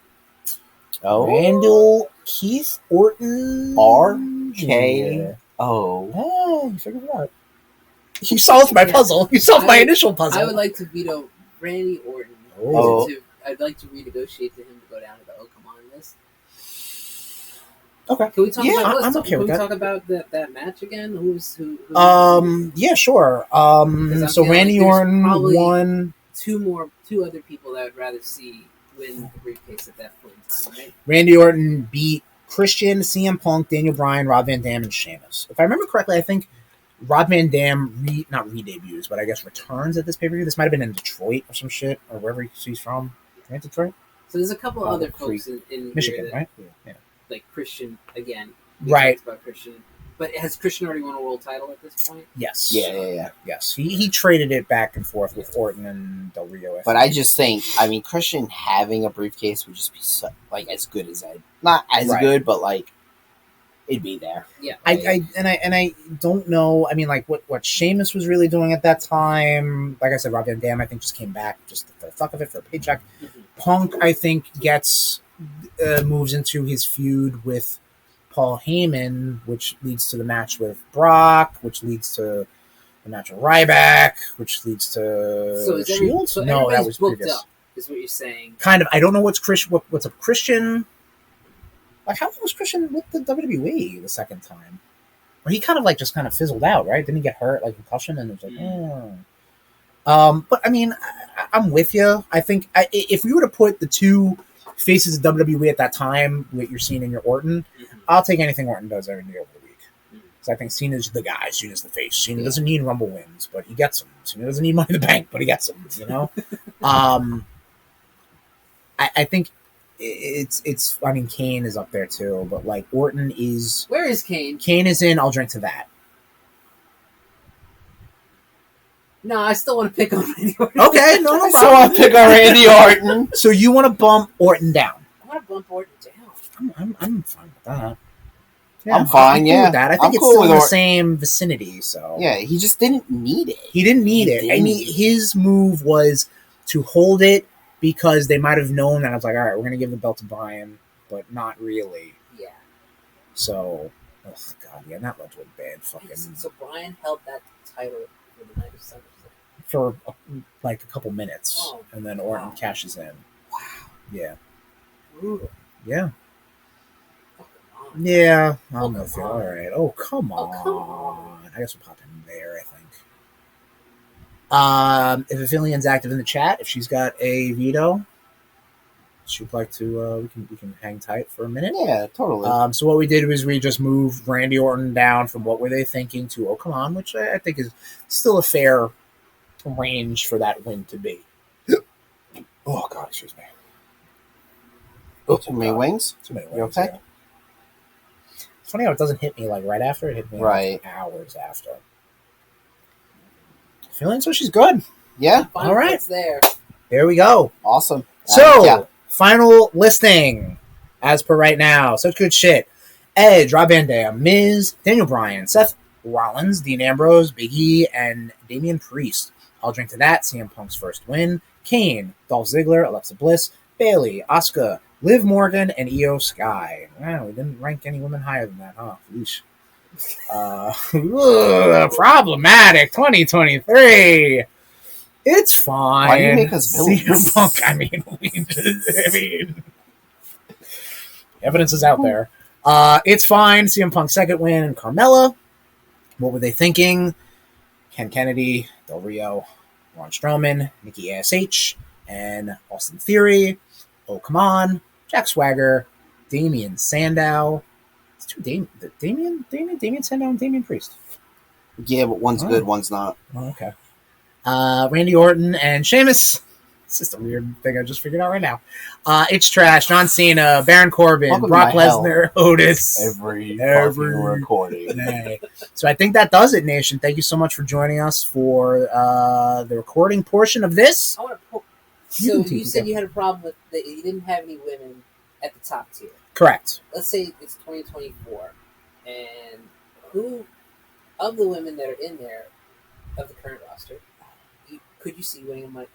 Oh. Randall Keith Orton. RKO. Oh, you figured it out. You solved my puzzle. You solved my initial puzzle. I would like to veto Randy Orton. Oh. I'd like to renegotiate to him to go down to the "Oh come on" list. Okay. Can we talk about? I'm okay with that. Talk about that match again? Who? Yeah, sure. So Randy Orton won. Two other people that I'd rather see win the briefcase at that point in time, right? Randy Orton beat Christian, CM Punk, Daniel Bryan, Rob Van Dam, and Sheamus. If I remember correctly, I think Rob Van Dam not re-debuts, but I guess returns at this pay-per-view. This might have been in Detroit or some shit, or wherever he's from. Right, Detroit? So there's a couple other folks in Michigan, that, right? Yeah. Like Christian, again. Right. About Christian. But has Christian already won a world title at this point? Yes. Yeah. Yes. He traded it back and forth with Orton and Del Rio. But I just think, Christian having a briefcase would just be as good as Ed. Not as good, but it'd be there. Yeah. I don't know. I mean, like what Sheamus was really doing at that time. Like I said, Rob Van Dam I think just came back just for the fuck of it, for a paycheck. Mm-hmm. Punk I think moves into his feud with Paul Heyman, which leads to the match with Brock, which leads to the match with Ryback, which leads to Shields. No, that was previous. Up, is what you're saying? Kind of. I don't know what's a Christian. Like, how was Christian with the WWE the second time? Or he kind of fizzled out, right? Didn't he get hurt, like concussion, and it was like, But I mean, I'm with you. I think if we were to put the two faces of WWE at that time, what you're seeing in your Orton, I'll take anything Orton does every day over the week. Because I think Cena's the guy. Cena's the face. Cena doesn't need Rumble wins, but he gets them. Cena doesn't need Money in the Bank, but he gets them. You know, I think. I mean, Kane is up there too, but Orton is. Where is Kane? Kane is in. I'll drink to that. No, I still want to pick on Randy Orton. Okay, no problem. I want to pick on Randy Orton. So you want to bump Orton down? I want to bump Orton down. I'm fine with that. Yeah, I'm fine. Cool with that. I think it's cool still in the same vicinity. So yeah, he just didn't need it. He didn't need it. I mean, his move was to hold it. Because they might have known that I was like, all right, we're going to give the belt to Bryan, but not really. Yeah. So, oh god, yeah, that led to a bad fucking. So Bryan held that title for the night of SummerSlam for a couple minutes, and then Orton cashes in. Wow. Yeah. Brutal. Yeah. Yeah, I'm with you. All right. Oh come on. I guess we'll pop in there. I think. If Aphelian's active in the chat, if she's got a veto, she'd like to, we can hang tight for a minute. Yeah, totally. So what we did was we just moved Randy Orton down from what were they thinking to oh come on, which I think is still a fair range for that win to be. Oh God, excuse me. Too many wings? Too many wings. You okay? Yeah. It's funny how it doesn't hit me like right after; it hit me like hours after. Feeling so she's good. Yeah. All right. It's there. There we go. Awesome. So, final listing as per right now. Such good shit. Edge, Rob Van Dam, Miz, Daniel Bryan, Seth Rollins, Dean Ambrose, Big E, and Damian Priest. I'll drink to that. CM Punk's first win. Kane, Dolph Ziggler, Alexa Bliss, Bayley, Asuka, Liv Morgan, and Io Sky. Wow, we didn't rank any women higher than that, huh? Yeesh. Problematic 2023. It's fine. Why do you make us villains? CM Punk, I mean, evidence is out there. It's fine. CM Punk's second win, and Carmella. What were they thinking? Ken Kennedy, Del Rio, Braun Strowman, Nikki ASH, and Austin Theory. Oh, come on. Jack Swagger, Damian Sandow. It's two Damian Sandow and Damian Priest. Yeah, but one's good, one's not. Oh, okay. Randy Orton and Sheamus. It's just a weird thing I just figured out right now. It's Trash, John Cena, Baron Corbin, Welcome Brock to my hell. Lesnar, Otis. Every recording. Day. So I think that does it, Nation. Thank you so much for joining us for the recording portion of this. I want to. So you said you had a problem with that you didn't have any women at the top tier. Correct. Let's say it's 2024, and who of the women that are in there of the current roster could you see winning in like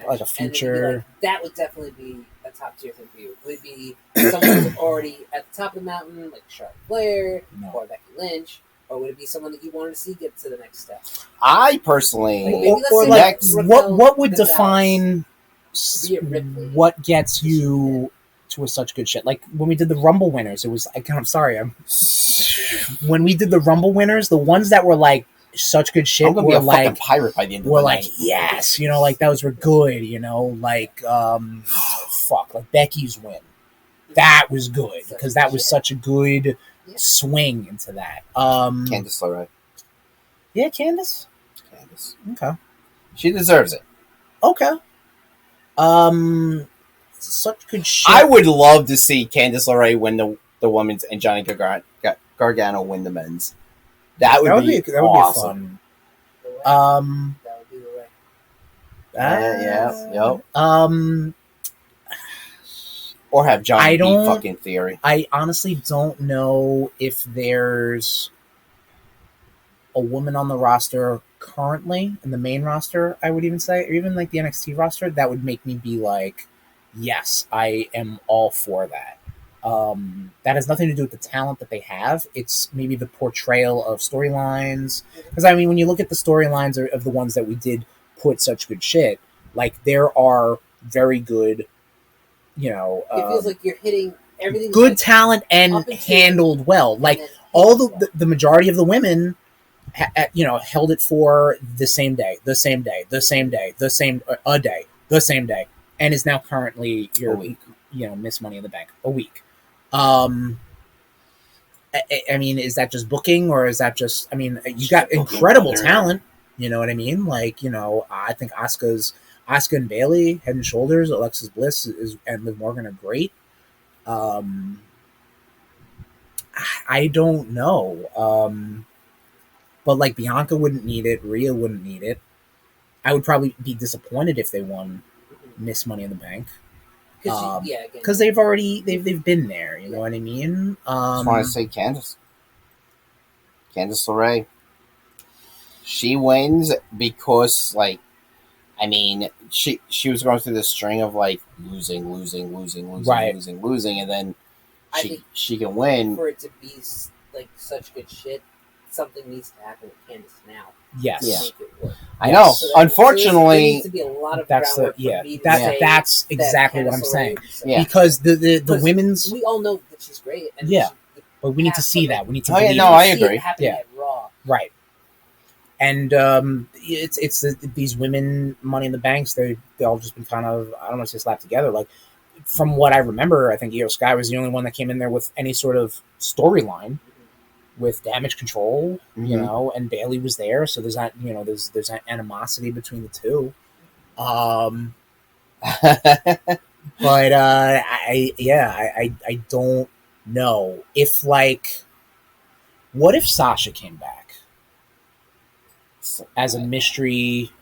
match? a future? That would definitely be a top tier thing for you. Would it be someone who's already at the top of the mountain, like Charlotte Flair or Becky Lynch? Or would it be someone that you wanted to see get to the next step? I personally, what would define what gets you to such good shit? Like when we did the Rumble winners, it was when we did the Rumble winners, the ones that were like such good shit were like fucking pirate by the end of the night. Yes, like those were good, like Becky's win. That was good because that was such a good swing into that. Candice LeRae. Yeah, Candice. Okay. She deserves it. Okay. Such good shit. I would love to see Candice LeRae win the women's and Johnny Gargano win the men's. That would be awesome. That would be the way. Yep. Or have Johnny beat fucking Theory. I honestly don't know if there's a woman on the roster currently, in the main roster, I would even say, or even like the NXT roster, that would make me be like, yes, I am all for that. That has nothing to do with the talent that they have. It's maybe the portrayal of storylines. Because, I mean, when you look at the storylines of the ones that we did put such good shit, like, there are very good, it feels like you're hitting everything. Good talent and handled well. Like, all the majority of the women, held it for the same day, and is now currently your week. Miss Money in the Bank a week. I mean, is that just booking, or is that just? I mean, you got incredible talent. You know what I mean? Like, I think Asuka and Bayley, head and shoulders. Alexa Bliss and Liv Morgan are great. I don't know. But like Bianca wouldn't need it. Rhea wouldn't need it. I would probably be disappointed if they won Miss Money in the Bank. Because they've been there. You know what I mean? I just want to say Candice LeRae. She wins because, like, I mean, she was going through this string of like losing, and then she can win. For it to be like such good shit, something needs to happen with Candice now. Yes. To make it work. I know. So unfortunately, there needs to be a lot of that's exactly what I'm saying. Yeah. Because the women's, we all know that she's great. And but we need to see that. We need to. I agree. Raw. Right. And it's these women Money in the Banks. They all just been kind of, I don't want to say slapped together. Like from what I remember, I think Io Sky was the only one that came in there with any sort of storyline with Damage Control, you know, and Bailey was there. So there's that, you know, there's that animosity between the two. But I don't know if, like, what if Sasha came back as a mystery?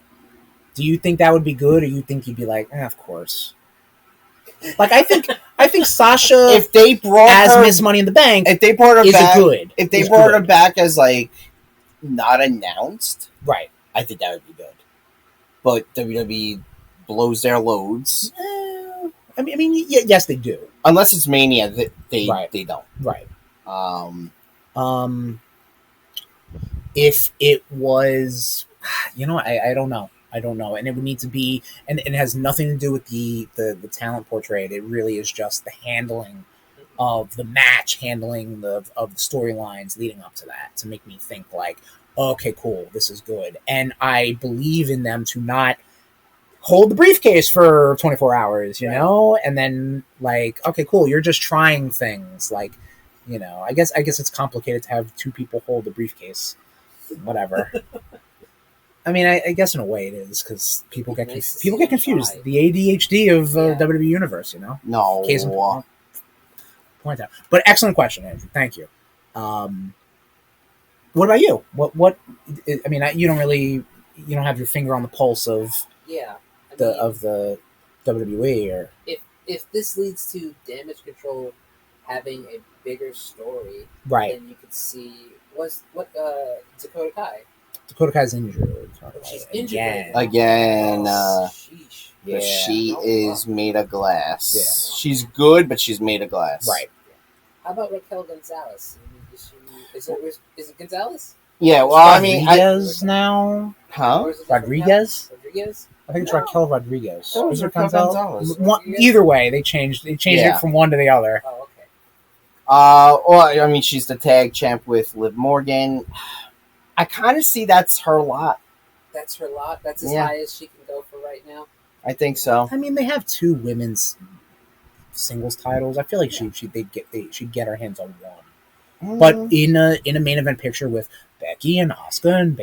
Do you think that would be good, or you think you'd be like, of course? Like, I think Sasha, if they brought as her, Miss Money in the Bank, if they brought her is back, good. If they brought her back as like not announced, right? I think that would be good. But WWE blows their loads. I mean, yes, they do. Unless it's Mania, they don't. Right. If it was, you know, I don't know. I don't know. And it would need to be, and it has nothing to do with the talent portrayed. It really is just the handling of the match, handling of the storylines leading up to that, to make me think like, okay, cool, this is good. And I believe in them to not hold the briefcase for 24 hours, you know? And then like, okay, cool, you're just trying things. Like, you know, I guess it's complicated to have two people hold the briefcase. Whatever. I mean, I guess in a way it is, because people get confused. The ADHD of WWE Universe, you know? No. Case in point out. But excellent question, Andrew. Thank you. What about you? What? I mean, you don't have your finger on the pulse of the WWE, or if this leads to Damage Control having a bigger story, right? Then you could see what Dakota Kai. Dakota Kai's injured. She's injured again. Sheesh. But she is made of glass. Yeah. She's good, but she's made of glass. Right. How about Raquel Gonzalez? Is it Gonzalez? Yeah, well, I mean... Rodriguez now? Huh? Rodriguez? I think it's Raquel Rodriguez. So is Raquel Gonzalez. Either way, they changed it from one to the other. Oh, okay. Well, I mean, she's the tag champ with Liv Morgan. I kind of see that's her lot. That's her lot? That's as high as she can go for right now? I think so. I mean, they have two women's singles titles. I feel like she'd get her hands on one. But in a main event picture with Becky and Asuka and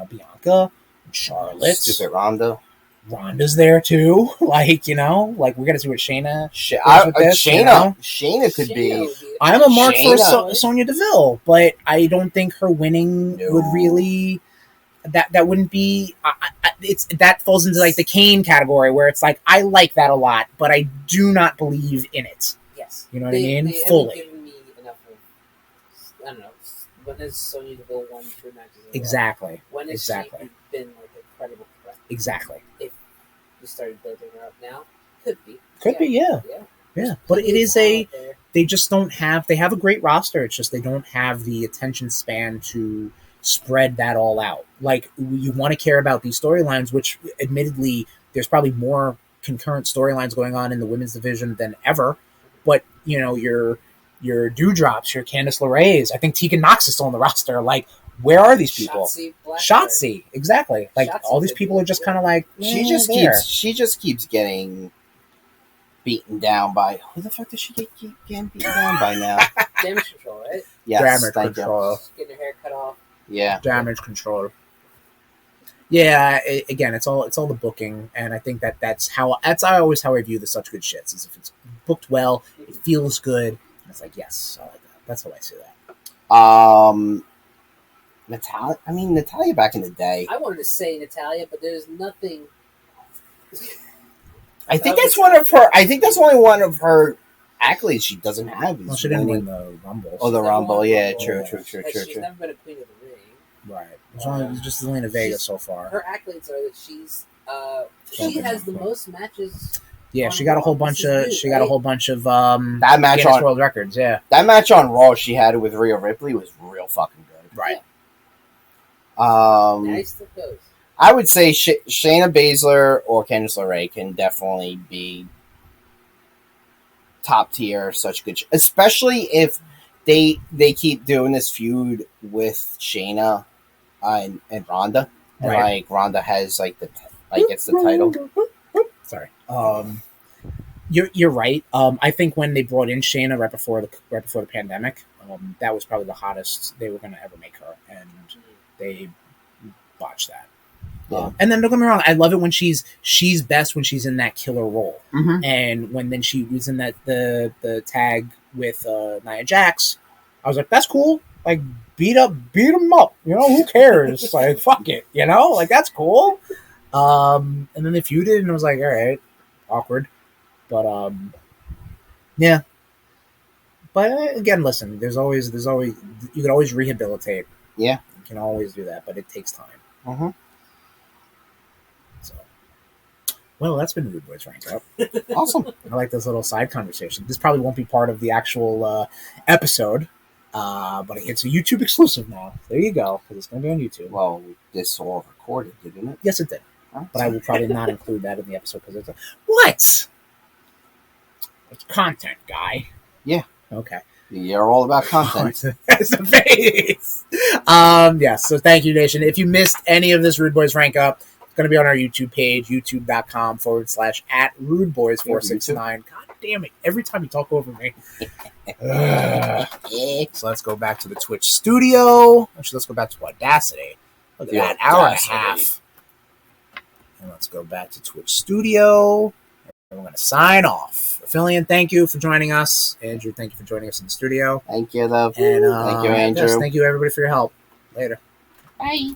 Bianca, and Charlotte, stupid Ronda's there too. Like, you know, like we're gonna see what Shayna. Shayna could be. I'm a mark for Sonya Deville, but I don't think her winning would really. That wouldn't be. That falls into like the Kane category, where it's like I like that a lot, but I do not believe in it. Yes, you know what I mean. They fully. Given me enough of, I don't know. When has Sonya Deville won 3 matches? Exactly. When has she been like a credible threat? Exactly. If you started building her up now, could be. Yeah. But it is they just don't have. They have a great roster. It's just they don't have the attention span to spread that all out. Like, you want to care about these storylines, which admittedly there's probably more concurrent storylines going on in the women's division than ever. But you know, your Dewdrops, your Candice LeRae's, I think Tegan Nox is still on the roster. Like, where are these people? Shotzi, exactly. Like, Shotzi, all these people are just kind of like she just keeps getting beaten down by who the fuck does she keep getting beaten down by now? Damage Control, right? Yes, Damage Control. Getting her hair cut off. Yeah, Damage Control. Yeah, again, it's all the booking, and I think that's always how I view the Such Good Shits. Is if it's booked well, it feels good, and it's like, yes, I like that. That's how I see that. Natalia back in the day. I wanted to say Natalia, but there's nothing. I think that's one of her. I think that's only one of her accolades she doesn't have. Well, she didn't win the Rumble. Oh, the Rumble, yeah, true. She's never been a Queen of the Ring. Right. It's only just Zelina Vega so far. Her accolades are that she has the most matches. Yeah, she got a whole bunch of that match Guinness on World Records. Yeah, that match on Raw she had with Rhea Ripley was real fucking good. Right. Nice to goes. I would say Shayna Baszler or Candice LeRae can definitely be top tier. Such good, especially if they keep doing this feud with Shayna. and Ronda, and Right. like Ronda has like gets the title. Sorry. You're right. I think when they brought in Shayna right before the pandemic, that was probably the hottest they were going to ever make her, and they botched that. Yeah. And then don't get me wrong, I love it when she's best when she's in that killer role, Mm-hmm. and when then she was in that the tag with Nia Jax, I was like, that's cool. Like beat them up. You know, who cares? Like fuck it. You know, like that's cool. And then they feuded, and I was like, all right, awkward. But yeah. But again, listen. There's always you can always rehabilitate. Yeah, you can always do that, but it takes time. Mm-hmm. So, well, that's been RudeBoyz Rank Up. Awesome. I like this little side conversation. This probably won't be part of the actual episode, but it's a YouTube exclusive now. There you go, because it's going to be on YouTube. Well, this all recorded, didn't it? Yes, it did. Oh. But I will probably not include that in the episode because it's what? It's content, guy. Yeah. Okay. You're all about content. That's the face. Yes. So thank you, Nation. If you missed any of this RudeBoyz Rank Up, it's going to be on our YouTube page, youtube.com/@RudeBoyz469. God damn it! Every time you talk over me. So let's go back to the Twitch studio. Actually, let's go back to Audacity. Look at that, hour and a half. And let's go back to Twitch studio. And we're going to sign off. Aphelion, thank you for joining us. Andrew, thank you for joining us in the studio. Thank you, love. And thank you, Andrew. Yes, thank you, everybody, for your help. Later. Bye.